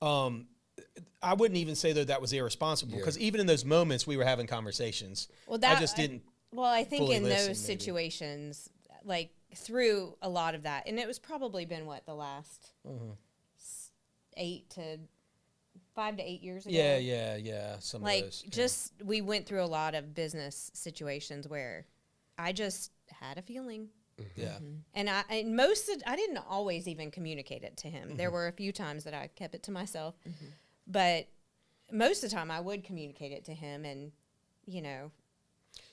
E: I wouldn't even say that was irresponsible because even in those moments we were having conversations. Well, I just didn't.
D: Well, I think in those situations, like through a lot of that, and it was probably been the last 5 to 8 years ago.
E: Yeah. Some of those.
D: We went through a lot of business situations where I just had a feeling.
E: Yeah.
D: And I didn't always even communicate it to him. There were a few times that I kept it to myself. But most of the time I would communicate it to him, and you know,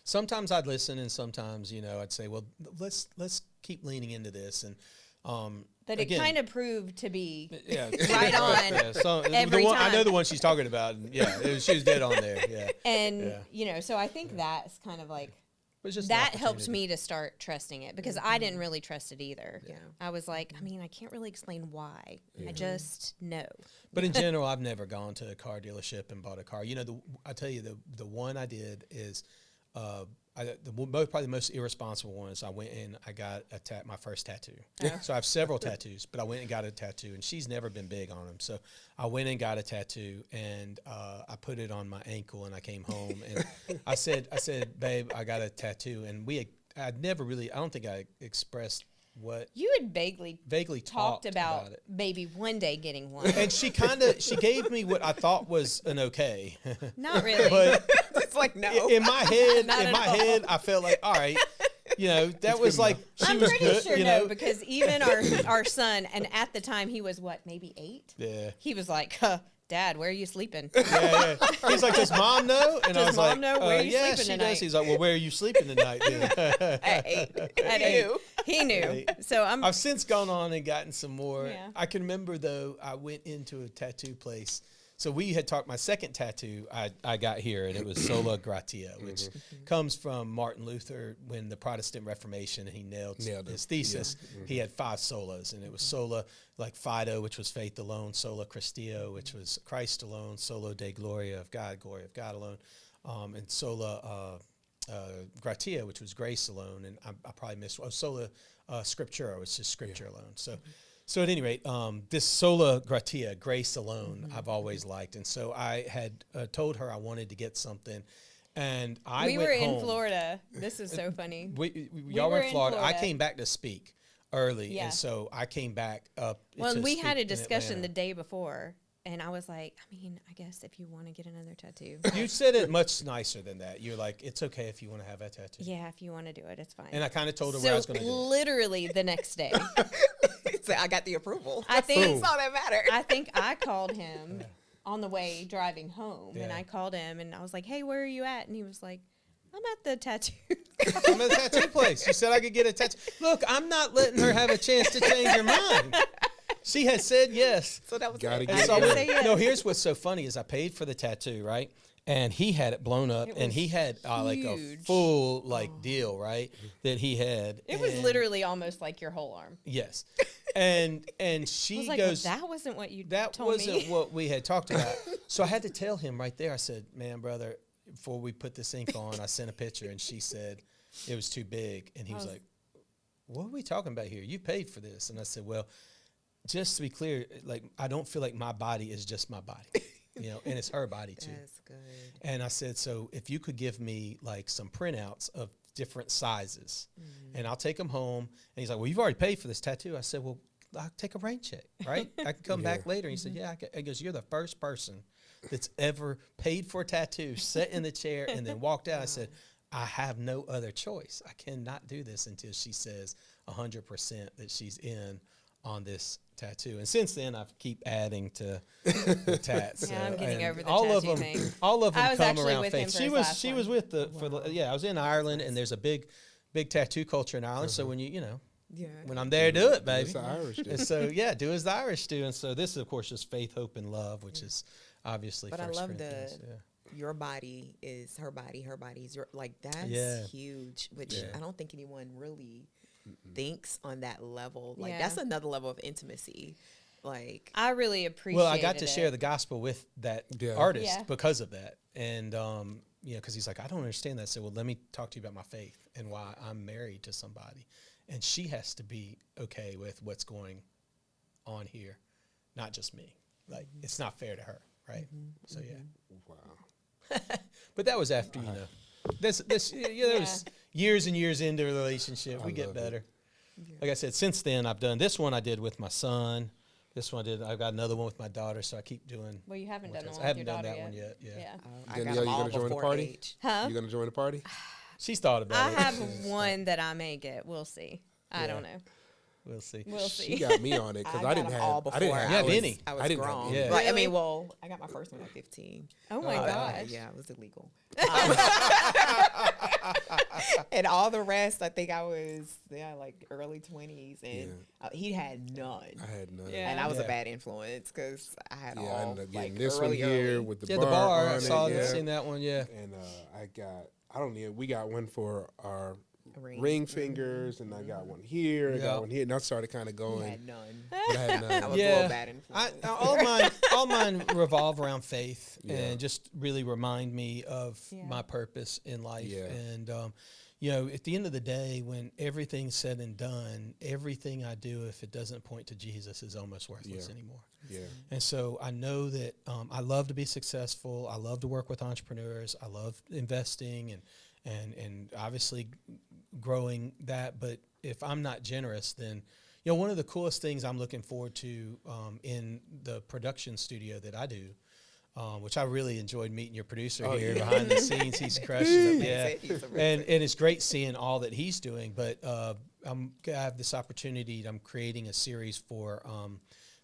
E: Sometimes I'd listen, and sometimes, I'd say, well, let's keep leaning into this. And
D: but
E: again,
D: it kind of proved to be
E: yeah,
D: right on
E: Yeah, so
D: every
E: I know
D: time.
E: the one she's talking about. And she was dead on there. Yeah,
D: And so I think that's kind of like
E: It was just an
D: that helped
E: opportunity.
D: me to start trusting it, because I didn't really trust it either.
A: Yeah.
D: I was like, I mean, I can't really explain why. I just know.
E: But in general, I've never gone to a car dealership and bought a car. I tell you, the one I did is, probably the most irresponsible one is I went and I got my first tattoo. So I have several tattoos, but I went and got a tattoo, and she's never been big on them. So I went and got a tattoo, and I put it on my ankle, and I came home and I said, babe, I got a tattoo, and I don't think I expressed what
D: You had vaguely
E: talked
D: about
E: it.
D: maybe one day getting one.
E: And she gave me what I thought was an okay.
D: Not really.
E: But
A: It's like, no.
E: in my head,
D: Not at all.
E: I felt like, all right, that was like she
D: I'm
E: was
D: pretty
E: good,
D: sure no, because even our son, and at the time he was maybe 8?
E: Yeah.
D: He was like, Dad, where are you sleeping?
E: Yeah. He's like, does Mom know? And I
D: Does
E: was
D: Mom
E: like,
D: know where you
E: yeah,
D: sleeping
E: she
D: tonight?
E: does. He's like, well, where are you sleeping tonight? Then?
A: At 8.
D: At 8. He knew. So
E: I've since gone on and gotten some more.
D: Yeah.
E: I can remember, though, I went into a tattoo place. So we had talked, my second tattoo I got here, and it was Sola Gratia, which comes from Martin Luther when the Protestant Reformation, and he nailed his thesis. Yeah. He had 5 solas, and it was sola, like Fido, which was faith alone, sola Christio, which was Christ alone, solo de gloria of God, glory of God alone, and sola Gratia, which was grace alone, and I probably missed sola Scriptura, which is scripture alone. So at any rate, this sola gratia, grace alone, I've always liked. And so I had told her I wanted to get something. And
D: we
E: went
D: were
E: home.
D: in Florida. This is so funny.
E: Y'all
D: were
E: were
D: in
E: in Florida. I
D: Florida.
E: came back to speak early.
D: Yeah.
E: And so I came back up.
D: Well,
E: to
D: we
E: speak
D: had a
E: in
D: discussion
E: Atlanta.
D: the day before, and I was like, I mean, I guess if you want to get another tattoo.
E: You said it much nicer than that. You're like, it's okay if you want to have that tattoo.
D: Yeah, if you want to do it, it's fine.
E: And I kind of told her where I was going to do it.
D: literally the next day,
A: So I got the approval.
D: I think-
A: That's all that mattered.
D: I think I called him on the way driving home, and
E: Yeah.
D: I called him, and I was like, hey, where are you at? And he was like, I'm at the tattoo.
E: I'm at a tattoo place. She said I could get a tattoo. Look, I'm not letting her have a chance to change her mind. She had said yes.
A: So that was
C: Gotta
A: it.
C: get
E: And so
D: didn't say yes.
E: no, here's what's so funny is I paid for the tattoo, right? And he had it blown up,
D: It
E: and
D: was
E: he had like a
D: huge.
E: full deal, right? That he had.
D: It was
E: And-
D: literally almost like your whole arm.
E: yes, and
D: I
E: she
D: was like,
E: goes,
D: well, that wasn't what you
E: that
D: told
E: wasn't
D: me.
E: what we had talked about. So I had to tell him right there. I said, man, brother, before we put this ink on, I sent a picture, and she said it was too big, and he was like, what are we talking about here? You paid for this. And I said, well, just to be clear, like, I don't feel like my body is just my body, and it's her body too.
A: That's good.
E: And I said, so if you could give me like some printouts of different sizes, and I'll take them home. And he's like, well, you've already paid for this tattoo. I said, well, I'll take a rain check, right? I can come back later. And he said, yeah. He goes, you're the first person that's ever paid for a tattoo, sat in the chair, and then walked out. I said, I have no other choice. I cannot do this until she says 100% that she's in on this tattoo. And since then, I keep adding to the tats.
D: Yeah, I'm getting
E: and
D: over the
E: all of
D: tattoo
E: them,
D: thing.
E: all of them
D: I was
E: come
D: actually
E: around
D: with him
E: faith.
D: for
E: She
D: his
E: was
D: last
E: she
D: one.
E: was with I was in Ireland, and there's a big tattoo culture in Ireland. So when
A: Yeah.
E: when I'm there, do it, baby.
C: It's the Irish dude.
E: And so do as the Irish do. And so this is, of course, just faith, hope, and love, which is obviously.
A: But I
E: 1
A: love
E: Corinthians,
A: your body is her body is your, like, that's
E: Yeah.
A: huge, which
E: Yeah.
A: I don't think anyone really thinks on that level. Like,
D: Yeah.
A: that's another level of intimacy. Like,
D: I really appreciate
E: Well, I got to share the gospel with that
C: Yeah.
E: artist
D: Yeah.
E: because of that. And, because he's like, I don't understand that. I said, well, let me talk to you about my faith and why I'm married to somebody. And she has to be okay with what's going on here, not just me. Like, it's not fair to her, right? So, yeah.
C: Wow.
E: But that was after, this there was years and years into a relationship. We get
C: love it.
E: better. Like I said, since then, I've done this one I did with my son. This one I did. I've got another one with my daughter, so I keep doing.
D: Well, you haven't done the
E: I
D: one with
E: haven't
D: your
E: done
D: daughter
E: that one
D: yet.
E: yet. Yeah.
A: I
C: Danielle,
A: got
C: you
A: them all
C: gonna join the
A: before
C: party?
A: age.
D: Huh?
C: You gonna join the party?
E: She's thought about
D: I
E: it.
D: have one that I may get. We'll see. I don't know.
E: We'll see.
D: We'll
B: She
D: see.
B: got me on it because I didn't have
A: all before
B: I didn't have
E: You have
A: was,
E: any?
A: I was
B: I didn't have
A: grown.
B: any.
E: Yeah.
A: Like, I
D: Really?
A: mean, well, I got my first one at 15.
D: Oh my gosh.
A: Yeah, it was illegal. And all the rest, I think I was like early 20s, and he had none.
B: I had none.
D: Yeah.
A: And I was a
E: Yeah.
A: bad influence because I had
B: I
A: all
B: ended up getting
A: like
B: this
A: early,
B: one here
A: early.
B: with the
E: Yeah,
B: bar,
E: the bar.
B: on
E: I saw
B: it,
E: seen that one. Yeah.
B: And I don't know, we got one for our
A: Ring.
B: ring fingers, and I got one here, I
E: Yeah.
B: got one here, and I started kind of
A: He
B: going.
A: had none.
B: But I had
A: I
B: none.
A: was a
E: Yeah.
A: little bad influence.
E: All mine revolve around faith
B: Yeah.
E: and just really remind me of
D: Yeah.
E: my purpose in life.
B: Yeah.
E: And, at the end of the day, when everything's said and done, everything I do, if it doesn't point to Jesus, is almost worthless
B: Yeah.
E: anymore.
B: Yeah.
E: And so I know that I love to be successful. I love to work with entrepreneurs. I love investing and obviously growing that. But if I'm not generous, then one of the coolest things I'm looking forward to in the production studio that I do, which I really enjoyed meeting your producer here behind the scenes. He's crushing it. Yeah.
A: He's a
E: And it's great seeing all that he's doing. But I have this opportunity. I'm creating a series for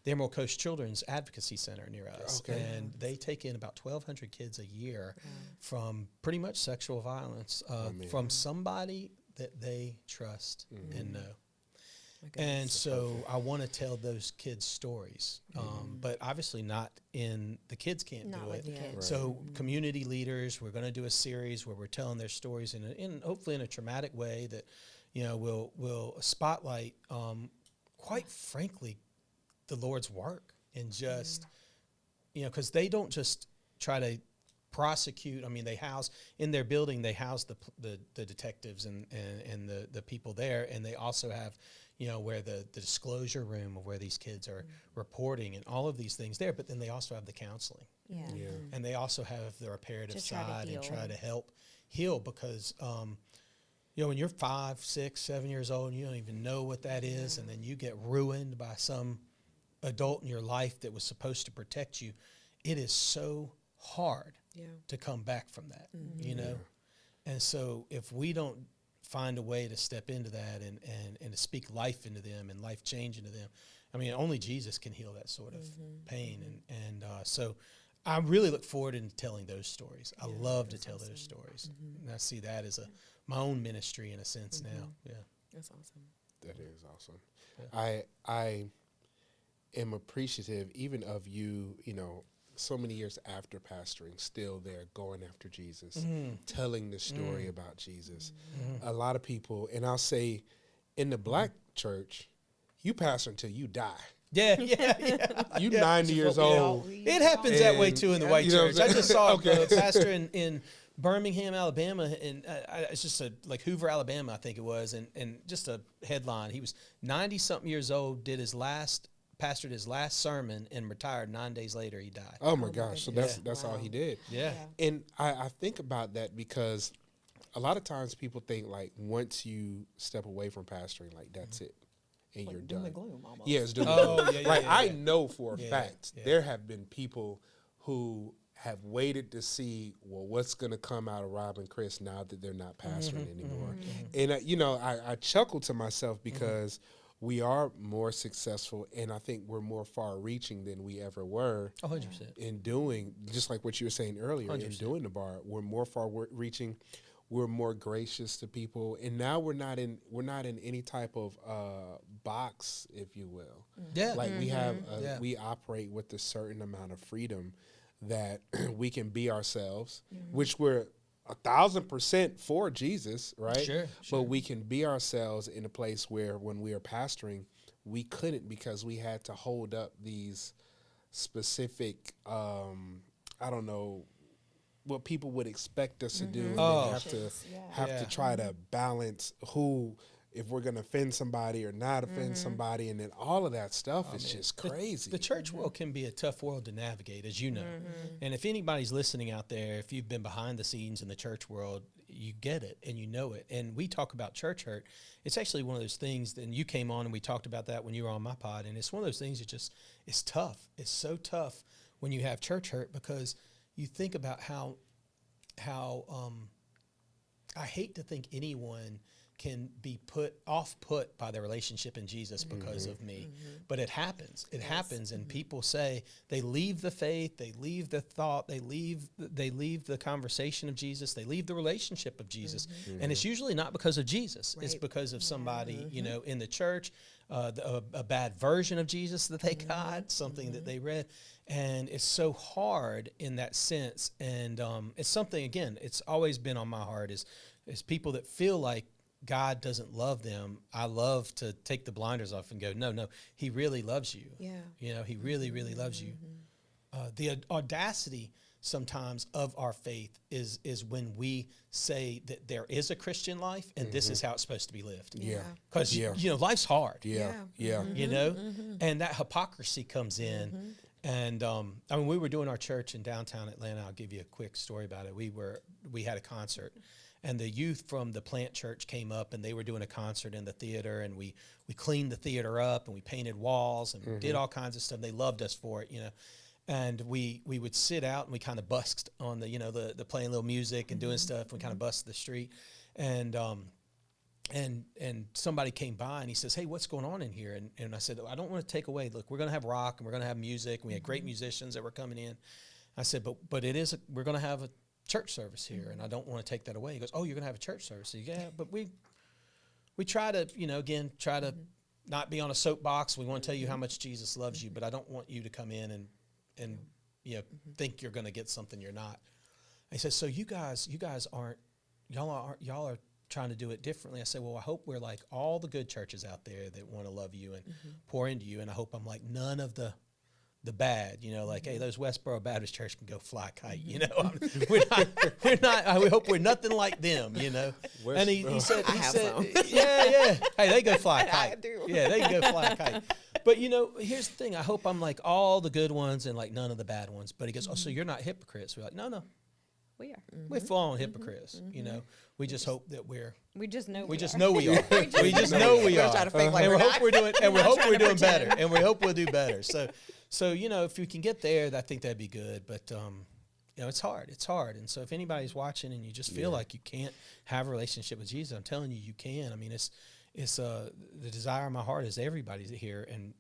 E: the Emerald Coast Children's Advocacy Center near us.
B: Okay.
E: And they take in about 1,200 kids a year from pretty much sexual violence from somebody that they trust and know. And so I want to tell those kids stories, but obviously not the kids can't
D: Not
E: do
D: with
E: it.
D: the kids.
B: Right.
E: So community leaders, we're going to do a series where we're telling their stories in hopefully in a traumatic way that, will spotlight, quite frankly, the Lord's work and just, because they don't just try to prosecute. I mean, they house in their building. They house the detectives and the people there, and they also have, where the disclosure room of where these kids are reporting and all of these things there. But then they also have the counseling,
D: Yeah.
B: Yeah.
E: and they also have the reparative
D: To try to
E: side and
D: heal.
E: try to help heal because. When you're 5, 6, 7 years old, and you don't even know what that is, and then you get ruined by some adult in your life that was supposed to protect you, it is so hard to come back from that, And so if we don't find a way to step into that and to speak life into them and life change into them, I mean, only Jesus can heal that sort of pain. And so I really look forward to telling those stories. I love to tell those stories. And I see that as my own ministry in a sense now. Yeah.
A: That's awesome.
B: That is awesome. I am appreciative even of you, so many years after pastoring, still there going after Jesus, telling the story about Jesus. A lot of people, and I'll say in the black church, you pastor until you die.
E: Yeah.
B: You 90 years old.
E: It happens that way
B: And,
E: too in the white
B: you know what
E: church.
B: I'm
E: I just
B: saying?
E: saw
B: Okay.
E: a pastor in Birmingham, Alabama, and it's just like Hoover, Alabama, I think it was, and just a headline. He was 90-something years old, pastored his last sermon, and retired 9 days later. He died.
B: Oh my gosh. So that's all he did.
E: Yeah.
B: And I think about that because a lot of times people think like once you step away from pastoring, like that's it. And you're
A: Doom
B: done.
A: and gloom almost.
B: Yeah, it's doom and
E: Oh,
B: gloom.
E: yeah,
B: Like
E: yeah,
B: I
E: yeah.
B: know for a
E: Yeah,
B: fact
E: yeah.
B: there have been people who have waited to see, well, what's going to come out of Rob and Kris now that they're not pastoring anymore. And, I chuckle to myself because we are more successful, and I think we're more far-reaching than we ever were
E: 100%.
B: in doing, just like what you were saying earlier, in
E: 100%.
B: doing the bar. We're more far-reaching. We're more gracious to people, and now we're not in any type of box, if you will.
E: Yeah.
B: Like we have,
E: Yeah.
B: we operate with a certain amount of freedom that we can be ourselves, which we're 1,000% for Jesus, right?
E: Sure.
B: But we can be ourselves in a place where when we are pastoring, we couldn't because we had to hold up these specific, I don't know, what people would expect us to do. And
E: Oh.
B: have to
E: Yeah.
B: try to balance if we're going to offend somebody or not offend somebody, and then all of that stuff is just crazy.
E: The church world can be a tough world to navigate, as you know. And if anybody's listening out there, if you've been behind the scenes in the church world, you get it and you know it. And we talk about church hurt. It's actually one of those things, and you came on and we talked about that when you were on my pod, and it's one of those things that just, it's tough. It's so tough when you have church hurt because you think about how I hate to think anyone can be put by their relationship in Jesus because of me. But it happens. It happens, and people say they leave the faith, they leave the thought, they leave the conversation of Jesus, they leave the relationship of Jesus, and it's usually not because of Jesus. Right. It's because of somebody, you know, in the church, a bad version of Jesus that they got, something that they read, and it's so hard in that sense. And it's something, again, it's always been on my heart is people that feel like God doesn't love them. I love to take the blinders off and go, no, he really loves you. Yeah. You know, he really, really loves you. The audacity sometimes of our faith is when we say that there is a Christian life and this is how it's supposed to be lived. Yeah. Because, you know, life's hard.
B: Yeah.
E: You know, and that hypocrisy comes in. And, I mean, we were doing our church in downtown Atlanta. I'll give you a quick story about it. We had a concert. And the youth from the plant church came up, and they were doing a concert in the theater, and we cleaned the theater up, and we painted walls, and did all kinds of stuff. They loved us for it, you know. And we would sit out, and we kind of busked on the, you know, the playing little music and doing stuff. We kind of busked the street, and somebody came by, and he says, "Hey, what's going on in here?" And I said, "I don't want to take away. Look, we're going to have rock, and we're going to have music. And we had great musicians that were coming in." I said, "But we're going to have a church service here, and I don't want to take that away." He goes, "Oh, you're going to have a church service?" So, yeah, but we try to, you know, again, try to not be on a soapbox. We want to tell you how much Jesus loves you, but I don't want you to come in and you know, think you're going to get something you're not. And he says, "So you guys aren't, y'all are trying to do it differently." I said, "Well, I hope we're like all the good churches out there that want to love you and pour into you, and I hope I'm like none of the bad, you know, like, hey, those Westboro Baptist Church can go fly a kite, you know. we're not. We hope we're nothing like them, you know." And he said, yeah, hey, they go fly a kite. I do. Yeah, they can go fly a kite. But you know, here's the thing. I hope I'm like all the good ones and like none of the bad ones. But he goes, "Oh, so you're not hypocrites?" We're like, no.
D: We are.
E: We're full-on hypocrites, you know. We just hope that
D: we just know
E: we just know we are. We just know we are.
A: Trying to fake like
E: and we hope we're doing, and we hope we're doing better, and we hope we'll do better. So you know, if we can get there, I think that'd be good. But you know, it's hard. It's hard. And so if anybody's watching and you just feel like you can't have a relationship with Jesus, I'm telling you, you can. I mean, it's the desire of my heart is everybody to hear and,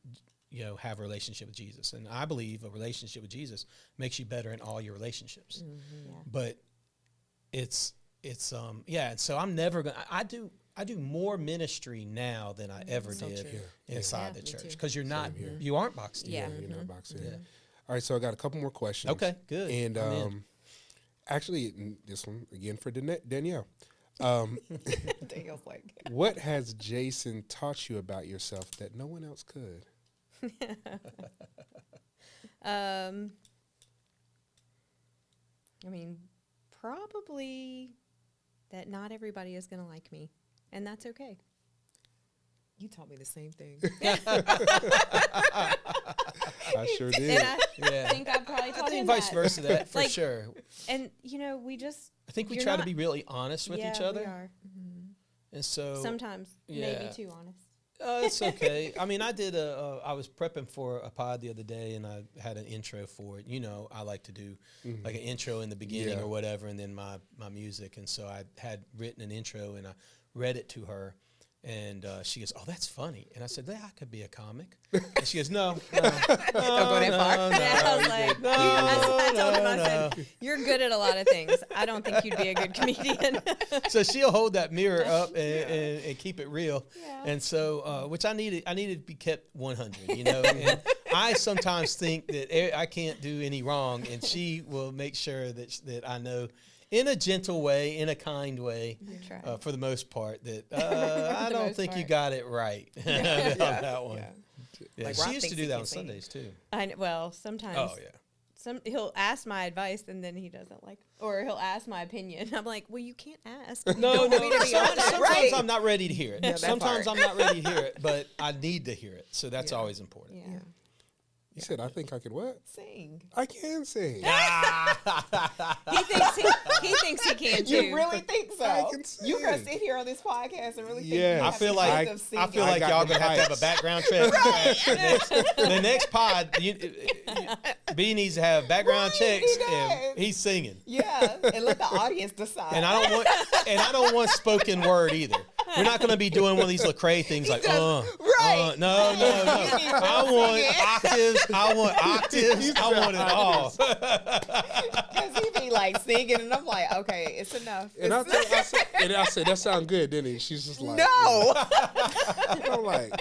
E: you know, have a relationship with Jesus. And I believe a relationship with Jesus makes you better in all your relationships. But it's yeah. And so I'm never going to, I do more ministry now than I ever did inside the church, because you aren't boxed in.
B: Yeah, you're not boxed in. Yeah. All right, so I got a couple more questions.
E: Okay, good.
B: And actually, this one again for Danielle.
A: Danielle's like,
B: what has Jason taught you about yourself that no one else could?
D: I mean, probably that not everybody is going to like me, and that's okay.
A: You taught me the same thing.
B: I sure did.
D: And I think I probably taught him
E: vice
D: that.
E: versa, that for sure.
D: And you know,
E: I think we try to be really honest with each other.
D: We are.
E: And so
D: sometimes maybe too honest.
E: It's okay. I mean, I was prepping for a pod the other day, and I had an intro for it. You know, I like to do like an intro in the beginning or whatever, and then my music. And so I had written an intro, and I read it to her. And she goes, "Oh, that's funny." And I said, "Yeah, I could be a comic." And she goes, "No, don't
A: go that far."
D: I was like, I told him, I said, "You're good at a lot of things. I don't think you'd be a good comedian."
E: So she'll hold that mirror up and keep it real. Yeah. And so, which I needed to be kept 100, you know. And I sometimes think that I can't do any wrong, and she will make sure that I know, in a gentle way, in a kind way, for the most part, that I don't think you got it right on that one. Yeah. Like she used to do that on Sundays too.
D: Well, sometimes. Oh yeah. He'll ask my advice and then he doesn't like, or he'll ask my opinion. I'm like, well, you can't ask.
E: No. Sometimes I'm not ready to hear it. Yeah, sometimes I'm not ready to hear it, but I need to hear it. So that's always important.
A: Yeah.
B: You said, I think I could what?
A: Sing.
B: I can sing.
D: He thinks he can too.
A: You really think so?
B: I can sing.
A: You're gonna sit here on this podcast and really think you
E: I feel like y'all gonna have to have a background check. The next pod, B needs to have background checks, and he's singing.
A: Yeah, and let the audience decide.
E: And I don't want spoken word either. We're not going to be doing one of these Lecrae things like, no. I want octaves. I want it all.
A: Because he be like singing, and I'm like, okay, it's enough.
C: And I said, that sound good, didn't he? She's just like,
A: no.
C: I'm like,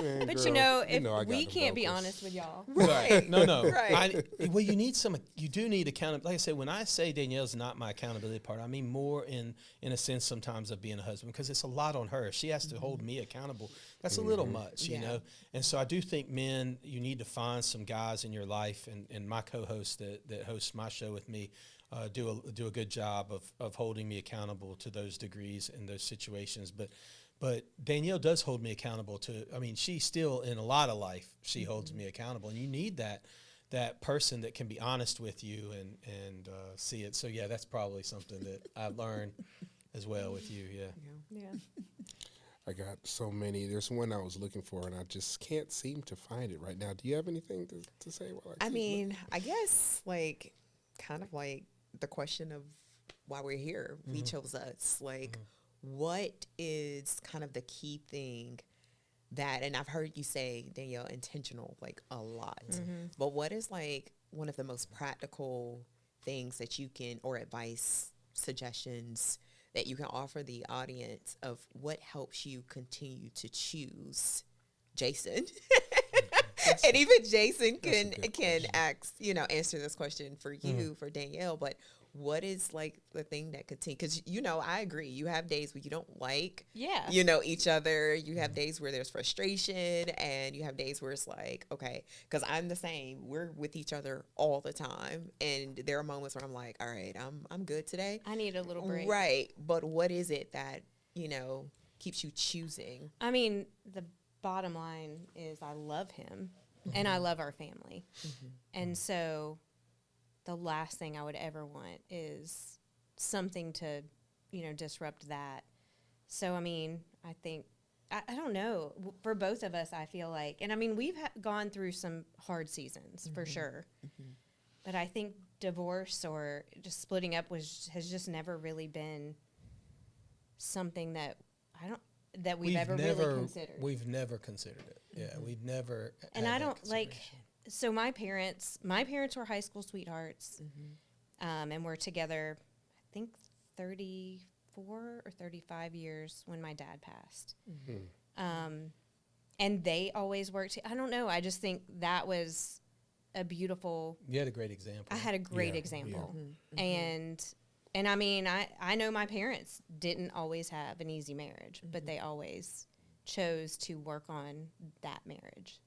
C: man,
D: But
C: girl,
D: you know,
C: I
D: if
C: got
D: we
C: them
D: can't be
C: vocals.
D: honest with y'all.
A: Right.
E: No.
A: Right.
E: Well, you do need accountability. Like I said, when I say Danielle's not my accountability partner, I mean more in a sense sometimes of being a husband, because it's a lot on her. If she has to hold me accountable, that's a little much, you know? And so I do think, men, you need to find some guys in your life, and my co-host that hosts my show with me do a good job of holding me accountable to those degrees in those situations. But Danielle does hold me accountable to, I mean, she still, in a lot of life, she holds me accountable. And you need that person that can be honest with you and see it. So, yeah, that's probably something that I've learned as well with you,
D: Yeah.
C: I got so many. There's one I was looking for, and I just can't seem to find it right now. Do you have anything to say?
A: I mean, I guess like kind of like the question of why we're here. We chose us. Like, what is kind of the key thing that, and I've heard you say, Danielle, intentional, like a lot, but what is like one of the most practical things that you can, or advice, suggestions that you can offer the audience of what helps you continue to choose Jason? And even Jason can answer this question for you, for Danielle, but what is like the thing that continue? Because, I agree. You have days where you don't like, each other. You have days where there's frustration, and you have days where it's like, okay, because I'm the same. We're with each other all the time. And there are moments where I'm like, all right, I'm good today.
D: I need a little break.
A: Right. But what is it that, keeps you choosing?
D: I mean, the bottom line is I love him and I love our family. And so the last thing I would ever want is something to, disrupt that. So, I mean, I think, I don't know, for both of us, I feel like, and I mean, we've gone through some hard seasons for sure, but I think divorce or just splitting up has just never really been something that we've ever really considered.
E: We've never considered it. Yeah, we've never.
D: And
E: had
D: I
E: that
D: don't like. So my parents were high school sweethearts, and we're together, I think 34 or 35 years when my dad passed. And they always worked. I don't know. I just think that was a beautiful.
E: You had a great example.
D: I had a great example, and I mean, I know my parents didn't always have an easy marriage, but they always chose to work on that marriage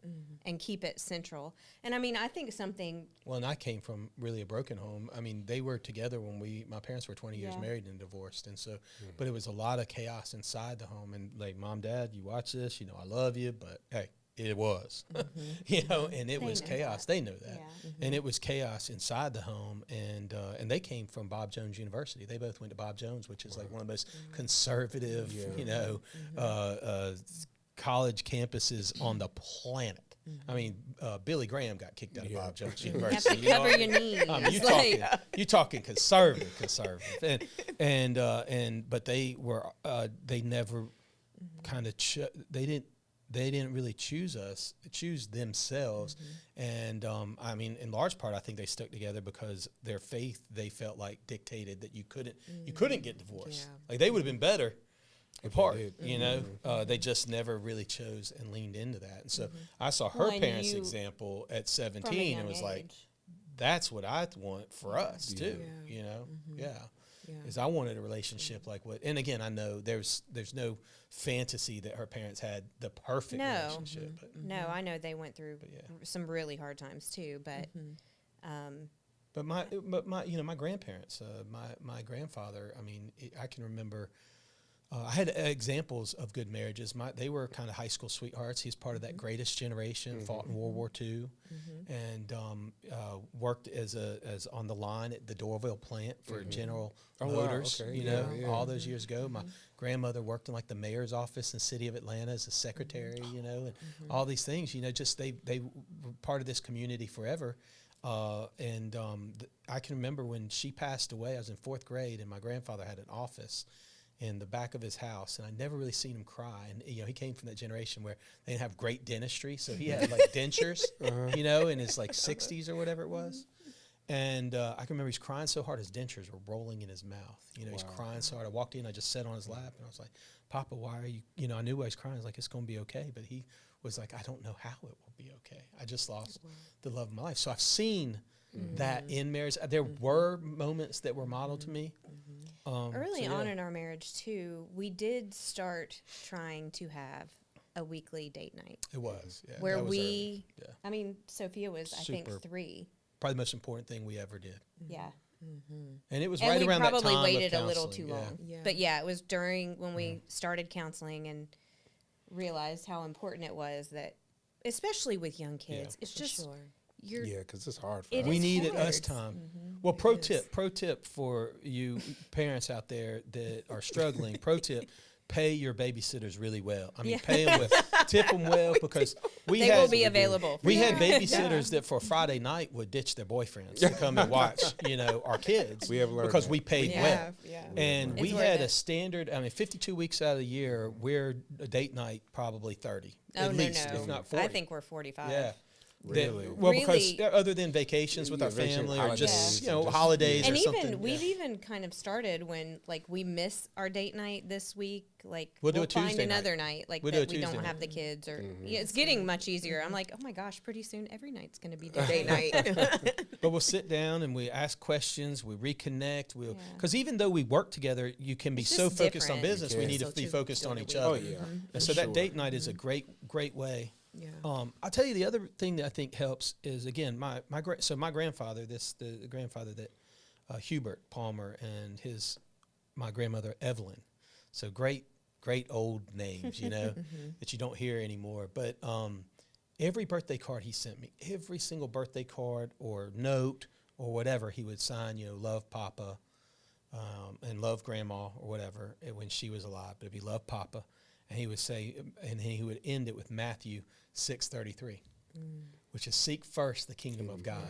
D: and keep it central. And I mean, I think something.
E: Well, and I came from really a broken home. I mean, they were together when my parents were 20 years married and divorced. And so, but it was a lot of chaos inside the home. And like, Mom, Dad, you watch this, I love you, but hey, it was, and it was chaos. They know that. And it was chaos inside the home. And they came from Bob Jones University. They both went to Bob Jones, which is like one of the most conservative, college campuses on the planet. I mean, Billy Graham got kicked out of Bob Jones University.
D: You have to cover your knees.
E: You talking conservative, but they were they never kind of they didn't really choose themselves. And I mean, in large part, I think they stuck together because their faith, they felt like, dictated that you couldn't get divorced. Like, they would have been better apart, they just never really chose and leaned into that. And so I saw her parents' example at 17 and was like, that's what I want for us too, is I wanted a relationship like what, and again, I know there's no fantasy that her parents had the perfect relationship. But
D: no, I know they went through some really hard times too, but
E: but my grandparents, my grandfather, I mean, I can remember I had examples of good marriages. They were kind of high school sweethearts. He's part of that greatest generation, fought in World War II, and worked as on the line at the Dorville plant for General Motors.
C: Wow, okay.
E: All those years ago. My grandmother worked in like the mayor's office in the city of Atlanta as a secretary. And all these things. Just they were part of this community forever. I can remember when she passed away. I was in 4th grade, and my grandfather had an office. in the back of his house, and I never really seen him cry. And he came from that generation where they didn't have great dentistry, so he had like dentures, in his like 60s or whatever it was. And I can remember he's crying so hard his dentures were rolling in his mouth. He's crying so hard. I walked in, I just sat on his lap, and I was like, "Papa, why are you?" I knew why he's crying. I was like, "It's going to be okay," but he was like, "I don't know how it will be okay. I just lost the love of my life." So I've seen that in marriage. There were moments that were modeled to me.
D: Early on in our marriage, too, we did start trying to have a weekly date night.
E: It was, yeah.
D: Where
E: that was
D: we,
E: early. Yeah.
D: I mean, Sophia was, I think, 3.
E: Probably the most important thing we ever did.
D: Yeah.
E: And it was
D: And
E: right
D: we
E: around that time
D: probably
E: of
D: waited a little
E: counseling,
D: too long.
A: Yeah.
D: But yeah, it was during when we started counseling and realized how important it was that, especially with young kids, it's just, you're,
C: because it's hard for
D: It
C: us.
E: We
D: is
E: needed
D: hard.
E: us time. Well, pro tip for you parents out there that are struggling. Pro tip: pay your babysitters really well. I mean, pay them well, tip them well, because
D: they will be available.
E: We had babysitters that for Friday night would ditch their boyfriends to come and watch, our kids.
C: We have learned
E: because
C: that.
E: we paid well. And
D: It's
E: we
D: worth
E: had
D: it.
E: a standard. I mean, 52 weeks out of the year, we're a date night probably 30
D: Oh,
E: at
D: no,
E: least,
D: no.
E: if not 40.
D: I think we're 45.
E: Yeah.
C: Really?
E: Well, because
D: Really-
E: other than vacations with our
C: vacation,
E: family or just,
C: holidays, and just-
E: holidays
D: And
E: or
D: even
E: something.
D: we've even kind of started when we miss our date night this week,
E: We'll do a
D: find
E: Tuesday
D: another night
E: We'll
D: that
E: do a
D: we
E: Tuesday
D: don't
E: night.
D: have the kids or it's getting much easier. I'm like, oh my gosh, pretty soon every night's going to be
A: Date
D: date night.
A: night.
E: But we'll sit down and we ask questions, we reconnect. Because even though we work together, you can be
D: It's
E: so
D: just
E: focused on
D: different.
E: business, we need to be focused on each
C: Oh,
E: other.
C: yeah.
E: And so that date night is a great way.
A: Yeah.
E: I'll tell you the other thing that I think helps is, again, my grandfather, the grandfather that Hubert Palmer, and my grandmother Evelyn. So great old names, that you don't hear anymore. But every birthday card he sent me, every single birthday card or note or whatever, he would sign, love Papa, and love Grandma or whatever when she was alive. But it'd be love Papa, and he would say, and he would end it with Matthew 6:33, which is seek first the kingdom of God,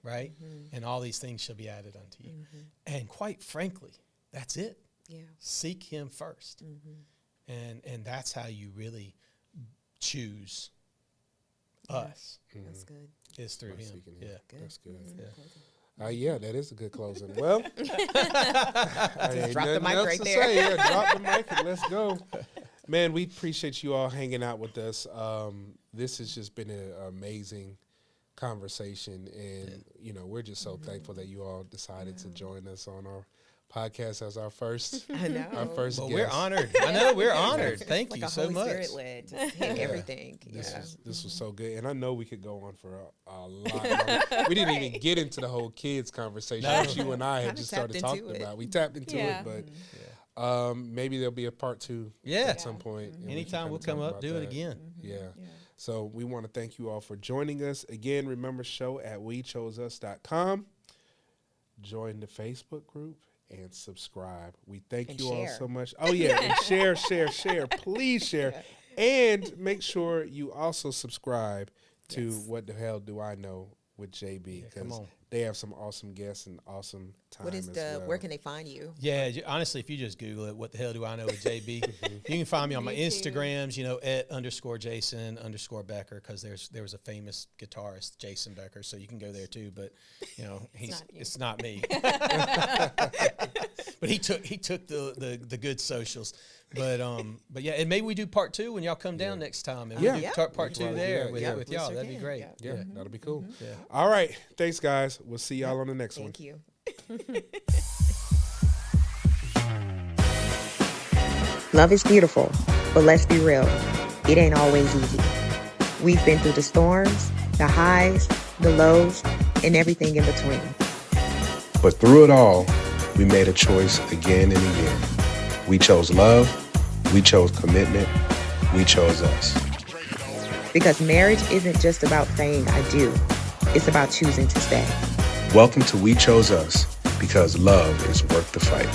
E: right? And all these things shall be added unto you. And quite frankly, that's it.
A: Yeah.
E: Seek him first. And that's how you really choose us,
A: That's good.
E: is through him.
C: seeking him.
E: Yeah.
A: Good.
C: That's good.
E: Yeah.
C: That is a good closing. Well,
A: drop the mic right there.
C: Say. Yeah, drop the mic and let's go. Man, we appreciate you all hanging out with us. This has just been an amazing conversation, and we're just so thankful that you all decided to join us on our podcast as our first.
A: I know.
C: Our first
E: Well,
C: guest.
E: we're honored. I know we're honored. Thank
A: like
E: you
A: a
E: so
A: Holy
E: much.
A: Spirit led, just hit everything.
C: This was so good, and I know we could go on for a lot longer. We didn't even get into the whole kids conversation that you and I had
A: Kinda
C: just started
A: tapped into
C: talking
A: it.
C: about. We tapped into
D: Yeah.
C: it, but maybe there'll be a part 2 at some point. and we can
E: Anytime we'll
C: kinda
E: come
C: talk
E: up,
C: about
E: do it
C: that.
E: again.
C: Yeah. So we want to thank you all for joining us. Again, remember, show at wechoseus.com. Join the Facebook group and subscribe. We thank
A: And
C: you all
A: share.
C: so much. Oh, yeah. And share. Please share. And make sure you also subscribe to What the Hell Do I Know with JB,
E: Yeah, come
C: because
E: on.
C: they have some awesome guests and awesome time
A: What is
C: as
A: the?
C: well.
A: Where can they find you?
E: Yeah, honestly, if you just Google it, what the hell do I know with JB? You can find me on my Instagrams, @_Jason _Becker, because there was a famous guitarist, Jason Becker, so you can go there too. But it's not me. But he took the good socials. But yeah, and maybe we do part 2 when y'all come down next time, and we do part 2 there with y'all.
A: we
E: That'd be
A: can.
E: great.
C: Yeah, that'll be cool.
E: Yeah.
C: All right. Thanks, guys. We'll see y'all on the next one.
A: Thank you.
F: Love is beautiful, but let's be real, it ain't always easy. We've been through the storms, the highs, the lows, and everything in between.
C: But through it all, we made a choice again and again. We chose love, we chose commitment, we chose us.
F: Because marriage isn't just about saying I do, it's about choosing to stay.
C: Welcome to We Chose Us, because love is worth the fight.